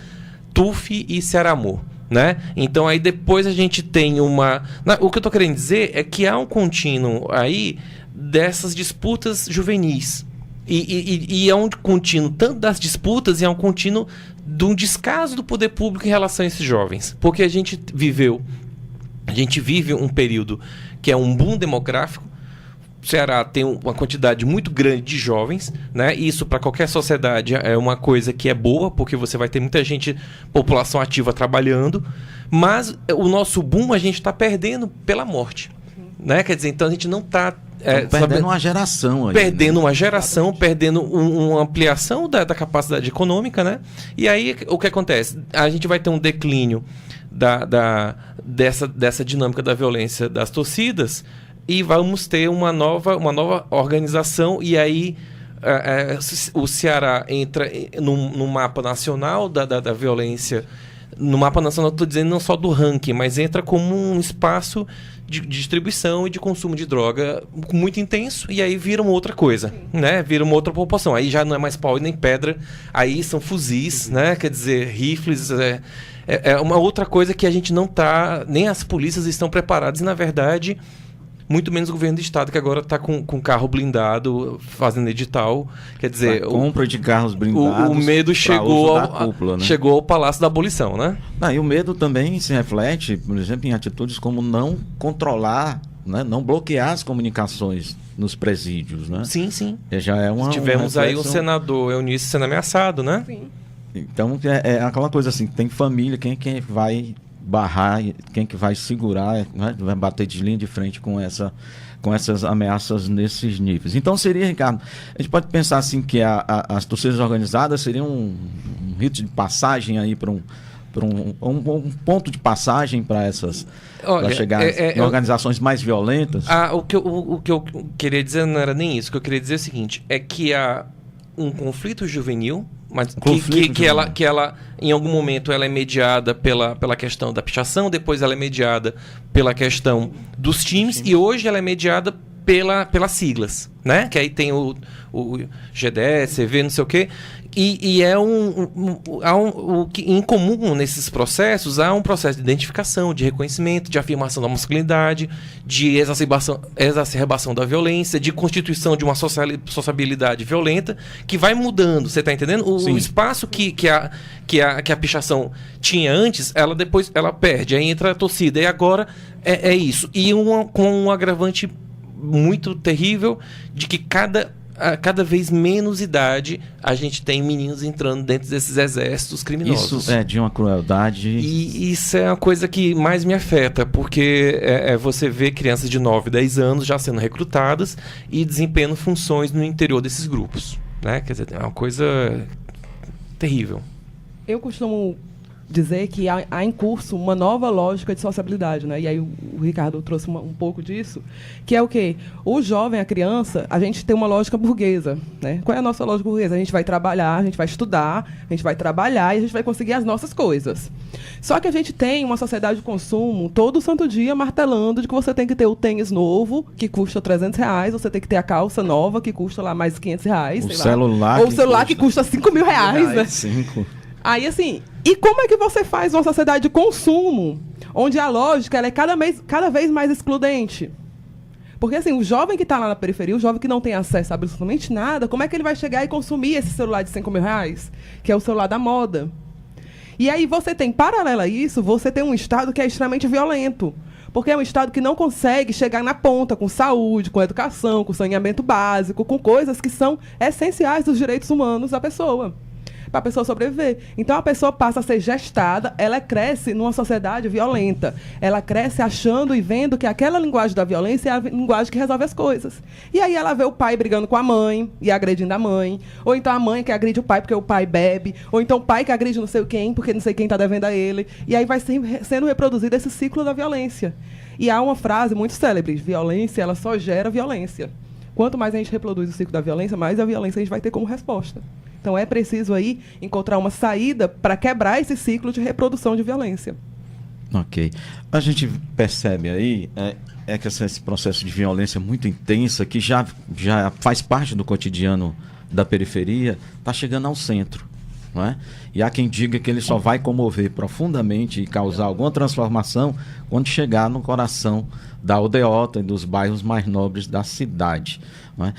Tuf e Cearamur, né? Então aí depois a gente tem uma... O que eu tô querendo dizer é que há um contínuo aí dessas disputas juvenis. E é um contínuo tanto das disputas e é um contínuo de um descaso do poder público em relação a esses jovens. Porque a gente vive um período que é um boom demográfico. O Ceará tem uma quantidade muito grande de jovens, né? Isso para qualquer sociedade é uma coisa que é boa, porque você vai ter muita gente, população ativa trabalhando, mas o nosso boom a gente está perdendo pela morte, né? Quer dizer, então a gente não está perdendo uma geração aí, perdendo, né? Uma geração, perdendo uma ampliação da capacidade econômica, né? E aí o que acontece? A gente vai ter um declínio dessa dinâmica da violência das torcidas. E vamos ter uma nova organização, e aí o Ceará entra no mapa nacional da violência. No mapa nacional, estou dizendo não só do ranking, mas entra como um espaço de distribuição e de consumo de droga muito intenso, e aí vira uma outra coisa, né? Vira uma outra proporção. Aí já não é mais pau e nem pedra, aí são fuzis, né? Quer dizer, rifles. É uma outra coisa que a gente não está, nem as polícias estão preparadas, e na verdade... Muito menos o governo do estado, que agora está com carro blindado, fazendo edital. Quer dizer... A compra de carros blindados... O medo chegou cúpula, né? Chegou ao Palácio da Abolição, né? E o medo também se reflete, por exemplo, em atitudes como não controlar, né? Não bloquear as comunicações nos presídios, né? Sim, sim. Já é Tivemos aí o senador Eunice sendo ameaçado, né? Sim. Então, é aquela coisa assim, tem família, quem vai... barrar, quem que vai segurar, né? Vai bater de linha de frente com essas ameaças nesses níveis. Então seria, Ricardo, a gente pode pensar assim que as torcidas organizadas seriam um rito de passagem aí para um ponto de passagem para essas, para chegar em organizações mais violentas? O que eu queria dizer não era nem isso. O que eu queria dizer é o seguinte, é que há um conflito juvenil, mas que ela em algum momento ela é mediada pela questão da pichação, depois ela é mediada pela questão dos times e hoje ela é mediada pelas siglas, né? Que aí tem o GDS, CV, não sei o quê. E em comum nesses processos há um processo de identificação, de reconhecimento, de afirmação da masculinidade, de exacerbação da violência, de constituição de uma sociabilidade violenta que vai mudando, você está entendendo? O espaço que a pichação tinha antes, depois ela perde, aí entra a torcida, e agora é isso. E com um agravante muito terrível de que cada vez menos idade a gente tem meninos entrando dentro desses exércitos criminosos. Isso é de uma crueldade. E isso é a coisa que mais me afeta, porque você vê crianças de 9, 10 anos já sendo recrutadas e desempenhando funções no interior desses grupos, né? Quer dizer, é uma coisa terrível. Eu costumo dizer que há em curso uma nova lógica de sociabilidade, né? E aí o Ricardo trouxe um pouco disso, que é o quê? O jovem, a criança, a gente tem uma lógica burguesa, né? Qual é a nossa lógica burguesa? A gente vai trabalhar, a gente vai estudar, a gente vai trabalhar e a gente vai conseguir as nossas coisas. Só que a gente tem uma sociedade de consumo todo santo dia martelando de que você tem que ter o tênis novo, que custa R$300, você tem que ter a calça nova, que custa lá mais R$500, o celular ou o celular que custa R$5.000, né? 5. Aí, assim, e como é que você faz uma sociedade de consumo onde a lógica ela é cada vez mais excludente? Porque, assim, o jovem que está lá na periferia, o jovem que não tem acesso a absolutamente nada, como é que ele vai chegar e consumir esse celular de R$5.000, que é o celular da moda? E aí você tem, paralelo a isso, você tem um Estado que é extremamente violento. Porque é um Estado que não consegue chegar na ponta com saúde, com educação, com saneamento básico, com coisas que são essenciais dos direitos humanos da pessoa, para a pessoa sobreviver. Então, a pessoa passa a ser gestada, ela cresce numa sociedade violenta. Ela cresce achando e vendo que aquela linguagem da violência é a linguagem que resolve as coisas. E aí ela vê o pai brigando com a mãe e agredindo a mãe. Ou então a mãe que agride o pai porque o pai bebe. Ou então o pai que agride não sei quem porque não sei quem está devendo a ele. E aí vai sendo reproduzido esse ciclo da violência. E há uma frase muito célebre: violência, ela só gera violência. Quanto mais a gente reproduz o ciclo da violência, mais a violência a gente vai ter como resposta. Então, é preciso aí encontrar uma saída para quebrar esse ciclo de reprodução de violência. Ok. A gente percebe aí que esse processo de violência muito intensa, que já faz parte do cotidiano da periferia, está chegando ao centro. Não é? E há quem diga que ele só vai comover profundamente e causar alguma transformação quando chegar no coração da aldeota e dos bairros mais nobres da cidade. Não é?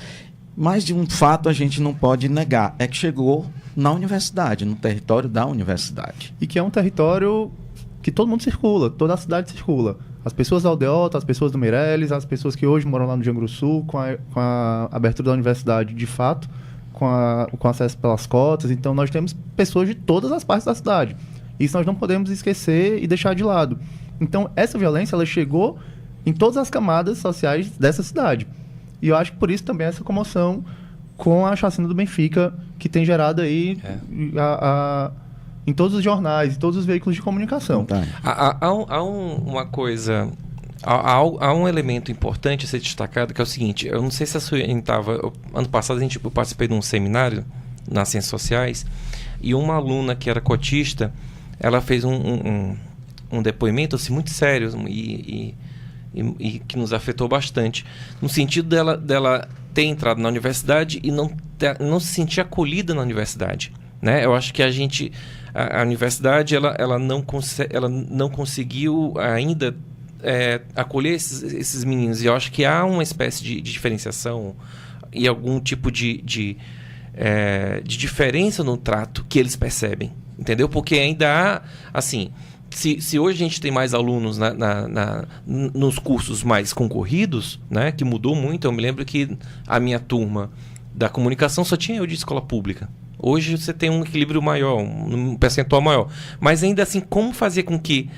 Mas de um fato a gente não pode negar, é que chegou na universidade, no território da universidade. E que é um território que todo mundo circula, toda a cidade circula. As pessoas da aldeota, as pessoas do Meireles, as pessoas que hoje moram lá no Janguru Sul, com a abertura da universidade de fato, com acesso pelas cotas. Então nós temos pessoas de todas as partes da cidade. Isso nós não podemos esquecer e deixar de lado. Então essa violência ela chegou em todas as camadas sociais dessa cidade. E eu acho que por isso também essa comoção com a chacina do Benfica, que tem gerado aí em todos os jornais, em todos os veículos de comunicação. Há uma coisa, há um elemento importante a ser destacado, que é o seguinte: eu não sei se a sua estava... Ano passado eu participei de um seminário nas Ciências Sociais, e uma aluna que era cotista, ela fez um depoimento assim, muito sério e que nos afetou bastante, no sentido dela ter entrado na universidade e não se sentir acolhida na universidade, né? Eu acho que a universidade ela não conseguiu ainda acolher esses meninos, e eu acho que há uma espécie de diferenciação e algum tipo de diferença no trato que eles percebem, entendeu? Porque ainda há, assim... Se hoje a gente tem mais alunos nos cursos mais concorridos, né, que mudou muito. Eu me lembro que a minha turma da comunicação só tinha eu de escola pública. Hoje você tem um equilíbrio maior, um percentual maior. Mas ainda assim, como fazer com que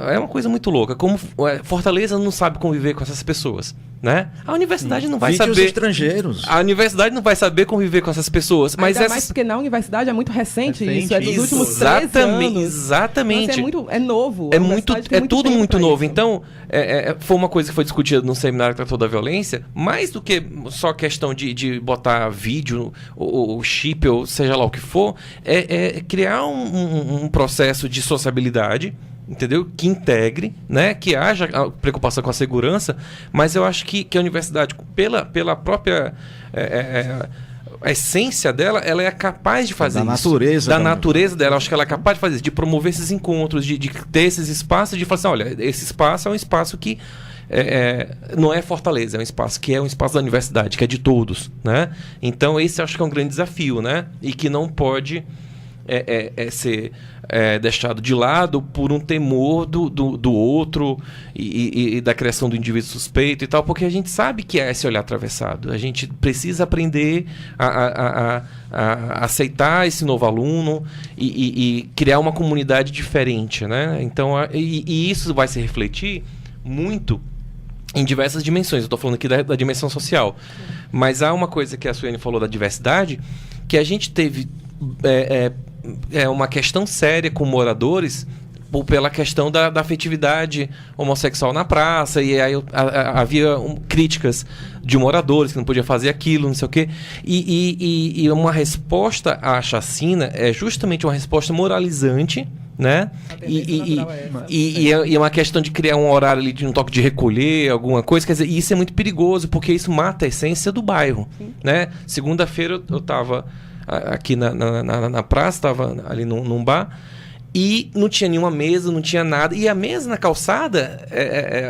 é uma coisa muito louca. Como Fortaleza não sabe conviver com essas pessoas, né? A universidade não vai saber... estrangeiros. A universidade não vai saber conviver com essas pessoas. Mas ainda mais porque na universidade é muito recente isso. É dos últimos 13 anos. Exatamente. Então, é novo. É tudo muito novo. Então, foi uma coisa que foi discutida no seminário que tratou da violência. Mais do que só questão de botar vídeo, ou chip, ou seja lá o que for, é criar um processo de sociabilidade, entendeu? Que integre, né? Que haja preocupação com a segurança, mas eu acho que a universidade, pela própria a essência dela, ela é capaz de fazer isso. Da natureza dela, acho que ela é capaz de fazer isso, de promover esses encontros, de ter esses espaços, de falar assim, olha, esse espaço é um espaço que não é Fortaleza, é um espaço que é um espaço da universidade, que é de todos, né? Então esse eu acho que é um grande desafio, né? E que não pode ser deixado de lado por um temor do outro e da criação do indivíduo suspeito e tal, porque a gente sabe que é esse olhar atravessado. A gente precisa aprender a aceitar esse novo aluno e criar uma comunidade diferente, né? Então, e isso vai se refletir muito em diversas dimensões. Eu estou falando aqui da dimensão social. Mas há uma coisa que a Suene falou da diversidade, que a gente teve uma questão séria com moradores pela questão da afetividade homossexual na praça, e aí havia críticas de moradores que não podia fazer aquilo, não sei o quê. E uma resposta à chacina é justamente uma resposta moralizante, né? E é uma questão de criar um horário ali de um toque de recolher, alguma coisa. Quer dizer, isso é muito perigoso, porque isso mata a essência do bairro, né? Segunda-feira eu estava aqui na praça, estava ali num bar, e não tinha nenhuma mesa, não tinha nada. E a mesa na calçada é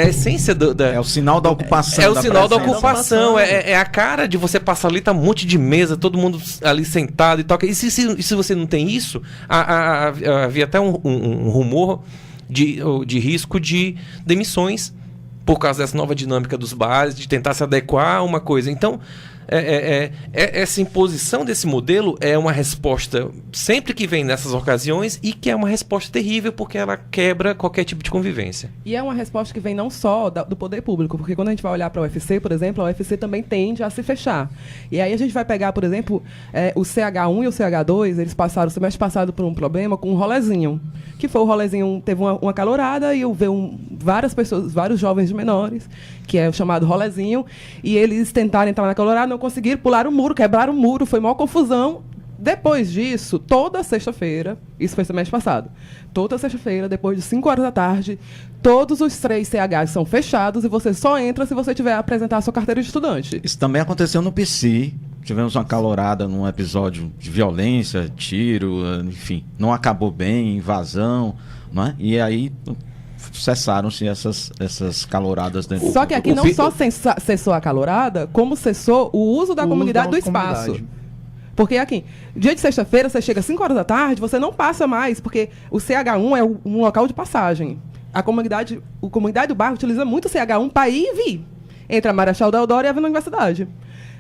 a essência é o sinal da ocupação. É o sinal da ocupação. É a cara de você passar ali, tá um monte de mesa, todo mundo ali sentado e tal. E se você não tem isso, havia até um rumor de risco de demissões por causa dessa nova dinâmica dos bares, de tentar se adequar a uma coisa. Então, essa imposição desse modelo é uma resposta sempre que vem nessas ocasiões, e que é uma resposta terrível, porque ela quebra qualquer tipo de convivência. E é uma resposta que vem não só do poder público, porque quando a gente vai olhar para a UFC, por exemplo, a UFC também tende a se fechar. E aí a gente vai pegar, por exemplo, o CH1 e o CH2, eles passaram o semestre passado por um problema com um rolezinho, que foi o rolezinho, teve uma calorada, e veio várias pessoas, vários jovens de menores, que é o chamado rolezinho, e eles tentaram entrar na calorada, não conseguiram, pularam o muro, quebraram o muro, foi maior confusão. Depois disso, toda sexta-feira, isso foi semestre passado, toda sexta-feira, depois de 5 horas da tarde, todos os 3 CHs são fechados, e você só entra se você tiver a apresentar a sua carteira de estudante. Isso também aconteceu no PC. Tivemos uma calorada num episódio de violência, tiro, enfim, não acabou bem, invasão, não é? E aí cessaram-se essas caloradas dentro. Só que aqui não só cessou a calorada, como cessou o uso da comunidade do espaço. Porque aqui, dia de sexta-feira, você chega às 5 horas da tarde, você não passa mais, porque o CH1 é um local de passagem. A comunidade do bairro utiliza muito o CH1 para ir e vir entre a Marechal Deodoro e a Avenida Universidade.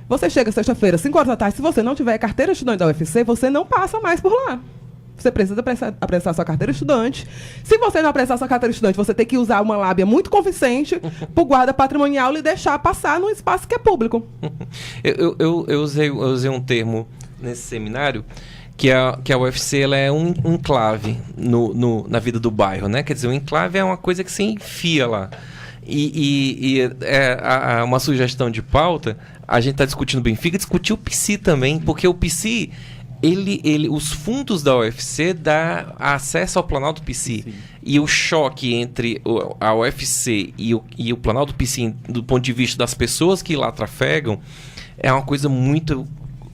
Você chega sexta-feira, 5 horas da tarde, se você não tiver carteira estudante da UFC, você não passa mais por lá. Você precisa apresentar sua carteira estudante. Se você não apresentar sua carteira estudante, você tem que usar uma lábia muito convincente para o guarda patrimonial lhe deixar passar num espaço que é público. Eu usei um termo nesse seminário, que a UFC ela é um enclave na vida do bairro, né? Quer dizer, um enclave é uma coisa que se enfia lá. E uma sugestão de pauta, a gente está discutindo o Benfica, discutir o PC também, porque o PC... os fundos da UFC dá acesso ao Planalto PC. Sim. E o choque entre a UFC e o Planalto PC, do ponto de vista das pessoas que lá trafegam, é uma coisa muito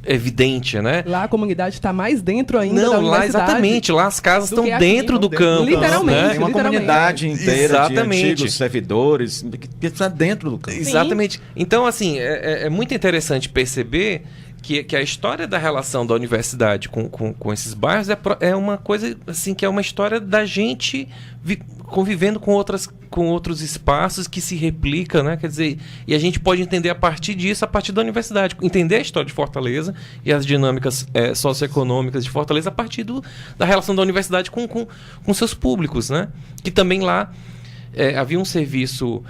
evidente, né? Lá a comunidade está mais dentro ainda da universidade. Exatamente. Lá as casas estão dentro do campus. Literalmente. Né? Tem uma comunidade inteira de antigos servidores que está dentro do campus. Exatamente. Então, assim, é muito interessante perceber que a história da relação da universidade com esses bairros é uma coisa assim, que é uma história da gente convivendo com outros espaços que se replicam, né? Quer dizer, e a gente pode entender a partir disso, a partir da universidade, entender a história de Fortaleza e as dinâmicas socioeconômicas de Fortaleza a partir da relação da universidade com seus públicos, né? Que também lá havia um serviço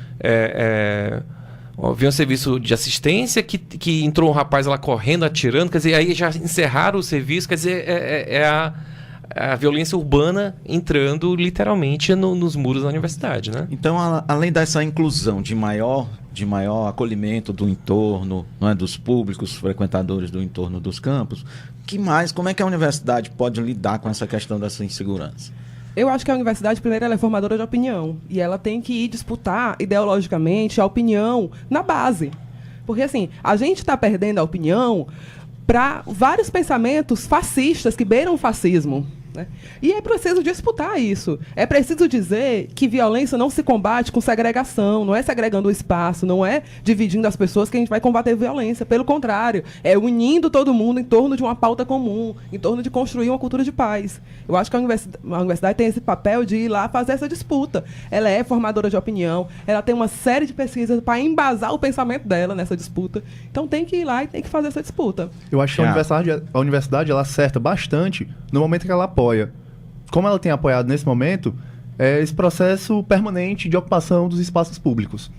de assistência que entrou um rapaz lá correndo, atirando, quer dizer, aí já encerraram o serviço, quer dizer, a violência urbana entrando literalmente nos muros da universidade, né? Então, além dessa inclusão de maior acolhimento do entorno, não é, dos públicos frequentadores do entorno dos campos, como é que a universidade pode lidar com essa questão dessa insegurança? Eu acho que a universidade, primeiro, ela é formadora de opinião. E ela tem que ir disputar ideologicamente a opinião na base. Porque, assim, a gente está perdendo a opinião para vários pensamentos fascistas que beiram o fascismo. Né? E é preciso disputar isso. É preciso dizer que violência não se combate com segregação, não é segregando o espaço, não é dividindo as pessoas que a gente vai combater violência. Pelo contrário, é unindo todo mundo em torno de uma pauta comum, em torno de construir uma cultura de paz. Eu acho que a universidade tem esse papel de ir lá fazer essa disputa. Ela é formadora de opinião, ela tem uma série de pesquisas para embasar o pensamento dela nessa disputa. Então tem que ir lá e tem que fazer essa disputa. Eu acho que a universidade ela acerta bastante no momento que ela apoia. Como ela tem apoiado nesse momento, esse processo permanente de ocupação dos espaços públicos.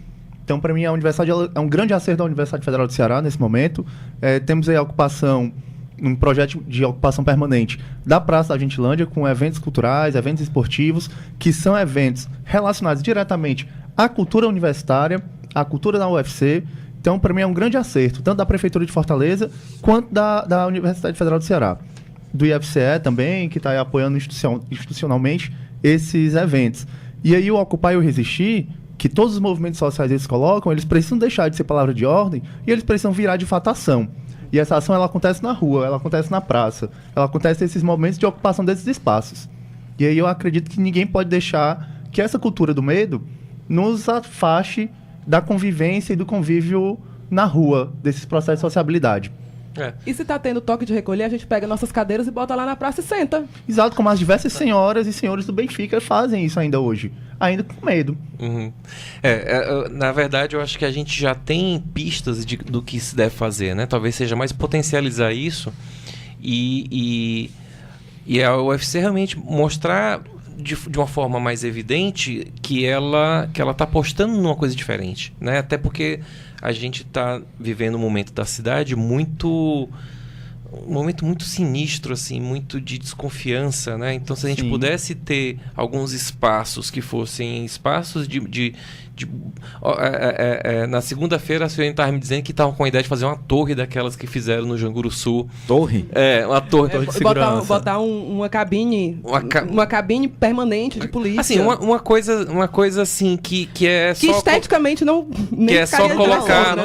Então, para mim, a universidade é um grande acerto da Universidade Federal do Ceará nesse momento. Temos aí a ocupação, um projeto de ocupação permanente da Praça da Gentilândia, com eventos culturais, eventos esportivos, que são eventos relacionados diretamente à cultura universitária, à cultura da UFC. Então, para mim, é um grande acerto, tanto da Prefeitura de Fortaleza, quanto da Universidade Federal do Ceará. Do IFCE também, que está apoiando institucionalmente esses eventos. E aí o Ocupar e o Resistir, que todos os movimentos sociais eles colocam, eles precisam deixar de ser palavra de ordem e eles precisam virar de fato ação. E essa ação ela acontece na rua, ela acontece na praça, ela acontece nesses momentos de ocupação desses espaços. E aí eu acredito que ninguém pode deixar que essa cultura do medo nos afaste da convivência e do convívio na rua, desses processos de sociabilidade. E se está tendo toque de recolher, a gente pega nossas cadeiras e bota lá na praça e senta. Exato, como as diversas senhoras e senhores do Benfica fazem isso ainda hoje. Ainda com medo. Uhum. Na verdade, eu acho que a gente já tem pistas do que se deve fazer, né? Talvez seja mais potencializar isso e a UFC realmente mostrar de uma forma mais evidente que ela está apostando numa coisa diferente, né? Até porque a gente está vivendo um momento da cidade um momento muito sinistro, assim, muito de desconfiança, né? Então, se a gente pudesse ter alguns espaços que fossem espaços na segunda-feira a senhora estava me dizendo que estavam com a ideia de fazer uma torre daquelas que fizeram no Janguruçu. Torre? Uma torre de segurança. Botar uma cabine, uma cabine permanente de polícia. Assim, uma coisa assim que é que só... esteticamente não... Que é só colocar...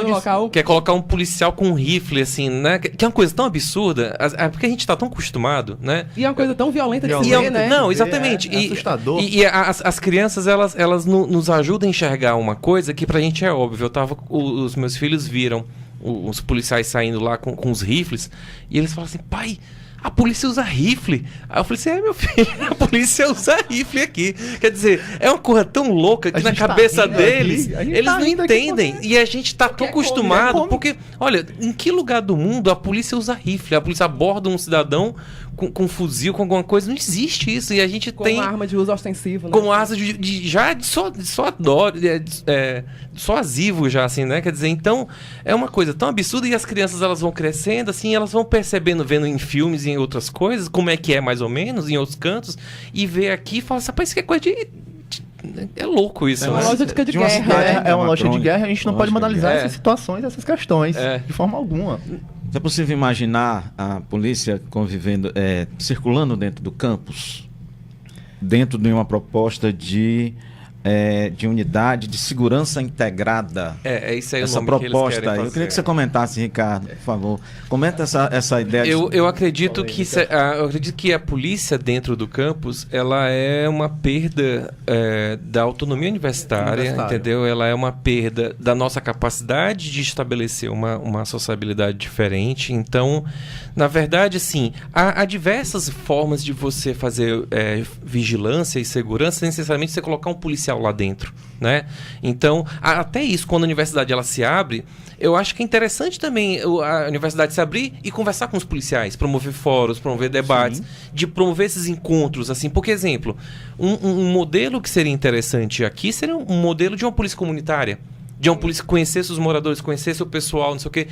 Que é colocar um policial com um rifle, assim, né? Que é uma coisa tão absurda, porque a gente está tão acostumado, né? E é uma coisa tão violenta de se ver, né? Não, exatamente. É assustador. E as crianças, elas nos ajudam a enxergar uma coisa que pra gente é óbvio. Os meus filhos viram os policiais saindo lá com os rifles e eles falam assim: pai, a polícia usa rifle. Aí eu falei assim: meu filho, a polícia usa rifle aqui. Quer dizer, é uma coisa tão louca que na cabeça deles eles não entendem. E a gente tá tão acostumado, porque, olha, em que lugar do mundo a polícia usa rifle? A polícia aborda um cidadão com um fuzil, com alguma coisa, não existe isso. E a gente tem... Com arma de uso ostensivo, né? Com arma dissuasivo já, assim, né? Quer dizer, então, é uma coisa tão absurda e as crianças, elas vão crescendo, assim, elas vão percebendo, vendo em filmes e em outras coisas, como é que é mais ou menos, em outros cantos, e vê aqui e fala assim, rapaz, isso que é coisa de... É louco isso, né? Uma lógica de guerra. É uma lógica de guerra, a gente não pode banalizar essas situações, essas questões, de forma alguma. É possível imaginar a polícia convivendo, circulando dentro do campus, dentro de uma proposta de de unidade de segurança integrada. Isso aí, essa o nome proposta que eles querem aí. fazer. Eu queria que você comentasse, Ricardo, por favor. Comenta essa ideia. Eu acredito que a polícia dentro do campus, ela é uma perda da autonomia universitária, entendeu? Ela é uma perda da nossa capacidade de estabelecer uma sociabilidade diferente. Então, na verdade, assim, há diversas formas de você fazer vigilância e segurança, sem necessariamente você colocar um policial lá dentro, né? Então, até isso, quando a universidade ela se abre, eu acho que é interessante também a universidade se abrir e conversar com os policiais, promover fóruns, promover debates, de promover esses encontros, assim. Por exemplo, um modelo que seria interessante aqui seria um modelo de uma polícia comunitária, de uma polícia que conhecesse os moradores, conhecesse o pessoal, não sei o quê.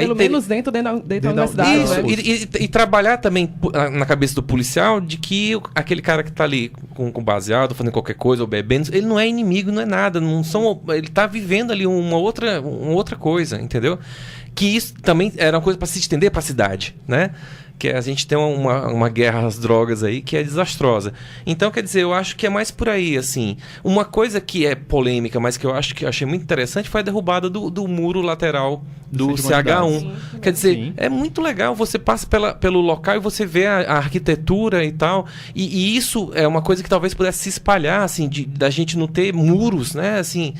Pelo menos dentro da universidade. Isso, e trabalhar também na cabeça do policial de que aquele cara que está ali com baseado, fazendo qualquer coisa ou bebendo, ele não é inimigo, não é nada. Ele está vivendo ali uma outra coisa, entendeu? Que isso também era uma coisa para se estender para a cidade, né? Que a gente tem uma guerra às drogas aí que é desastrosa. Então, quer dizer, eu acho que é mais por aí, assim. Uma coisa que é polêmica, mas que eu achei muito interessante foi a derrubada do muro lateral do CH1. Sim. Quer dizer, é muito legal. Você passa pelo local e você vê a arquitetura e tal. E isso é uma coisa que talvez pudesse se espalhar, assim, da gente não ter muros, né? Assim...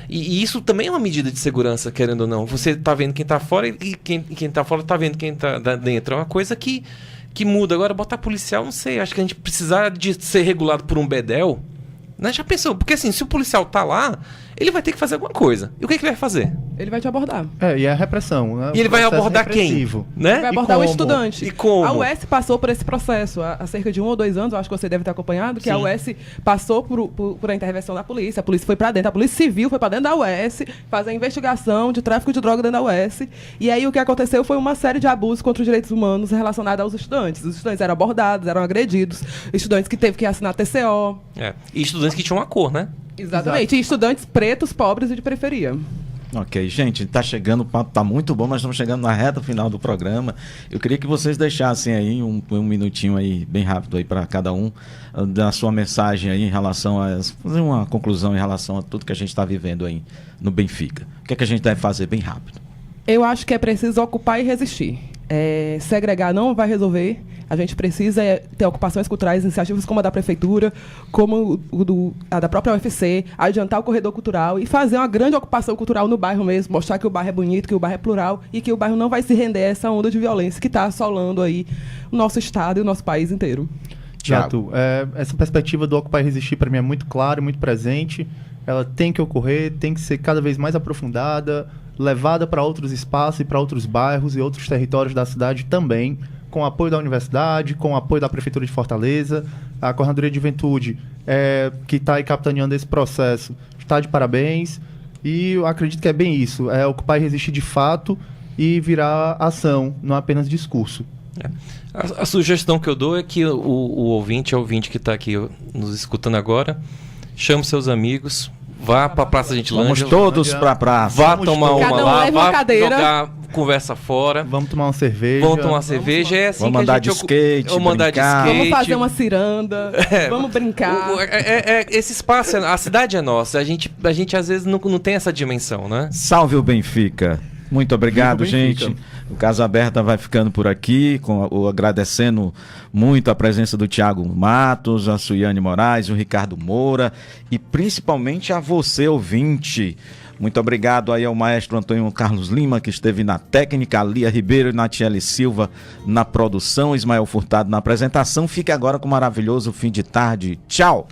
E isso também é uma medida de segurança, querendo ou não. Você tá vendo quem tá fora e quem tá fora tá vendo quem tá dentro. É uma coisa que muda. Agora, botar policial, não sei. Acho que a gente precisar de ser regulado por um bedel, né? Já pensou? Porque assim, se o policial tá lá, ele vai ter que fazer alguma coisa. E o que ele vai fazer? Ele vai te abordar. E a repressão, né? E ele vai abordar repressivo. quem? Né? Ele vai abordar o estudante. E como? A UES passou por esse processo há cerca de 1 ou 2 anos, eu acho que você deve ter acompanhado, que a UES passou por a intervenção da polícia. A polícia foi para dentro, a polícia civil foi para dentro da UES fazer a investigação de tráfico de droga dentro da UES. E aí o que aconteceu foi uma série de abusos contra os direitos humanos relacionados aos estudantes. Os estudantes eram abordados, eram agredidos, estudantes que teve que assinar TCO. E estudantes que tinham uma cor, né? Exatamente. Exato. E estudantes pretos, pobres e de periferia. Ok, gente, tá chegando, o papo tá muito bom, nós estamos chegando na reta final do programa. Eu queria que vocês deixassem aí um minutinho aí, bem rápido aí para cada um, da sua mensagem aí em relação a... fazer uma conclusão em relação a tudo que a gente está vivendo aí no Benfica. O que é que a gente deve fazer bem rápido? Eu acho que é preciso ocupar e resistir. Segregar não vai resolver. A gente precisa ter ocupações culturais, iniciativas como a da Prefeitura, como a da própria UFC, adiantar o corredor cultural e fazer uma grande ocupação cultural no bairro mesmo, mostrar que o bairro é bonito, que o bairro é plural e que o bairro não vai se render a essa onda de violência que está assolando aí o nosso estado e o nosso país inteiro. Tiago, essa perspectiva do ocupar e resistir para mim é muito clara, muito presente. Ela tem que ocorrer, tem que ser cada vez mais aprofundada, levada para outros espaços e para outros bairros e outros territórios da cidade também, com o apoio da universidade, com o apoio da Prefeitura de Fortaleza. A Coordenadoria de Juventude, que está aí capitaneando esse processo, está de parabéns. E eu acredito que é bem isso, ocupar e resistir de fato e virar ação, não apenas discurso. A sugestão que eu dou é que o ouvinte que está aqui nos escutando agora, chame seus amigos, vá para a Praça Gentilândia. Vamos todos para a praça. Vá tomar uma lá, vá jogar conversa fora. Vamos tomar uma cerveja. É assim vamos andar de skate, vamos fazer uma ciranda, vamos brincar. Esse espaço, a cidade é nossa. A gente às vezes não tem essa dimensão, né? Salve o Benfica. Muito obrigado, gente. O Casa Aberta vai ficando por aqui, agradecendo muito a presença do Tiago Matos, a Suiane Moraes, o Ricardo Moura e principalmente a você, ouvinte. Muito obrigado aí ao maestro Antônio Carlos Lima, que esteve na técnica, a Lia Ribeiro e Natiele Silva na produção, Ismael Furtado na apresentação. Fique agora com um maravilhoso fim de tarde. Tchau!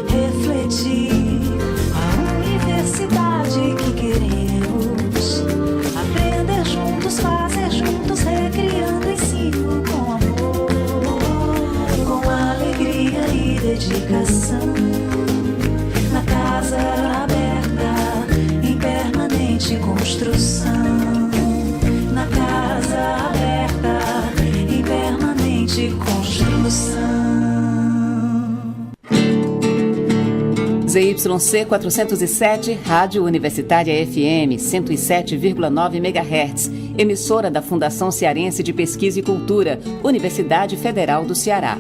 Refletir, a universidade. de construção. ZYC 407, Rádio Universitária FM 107,9 MHz, emissora da Fundação Cearense de Pesquisa e Cultura, Universidade Federal do Ceará.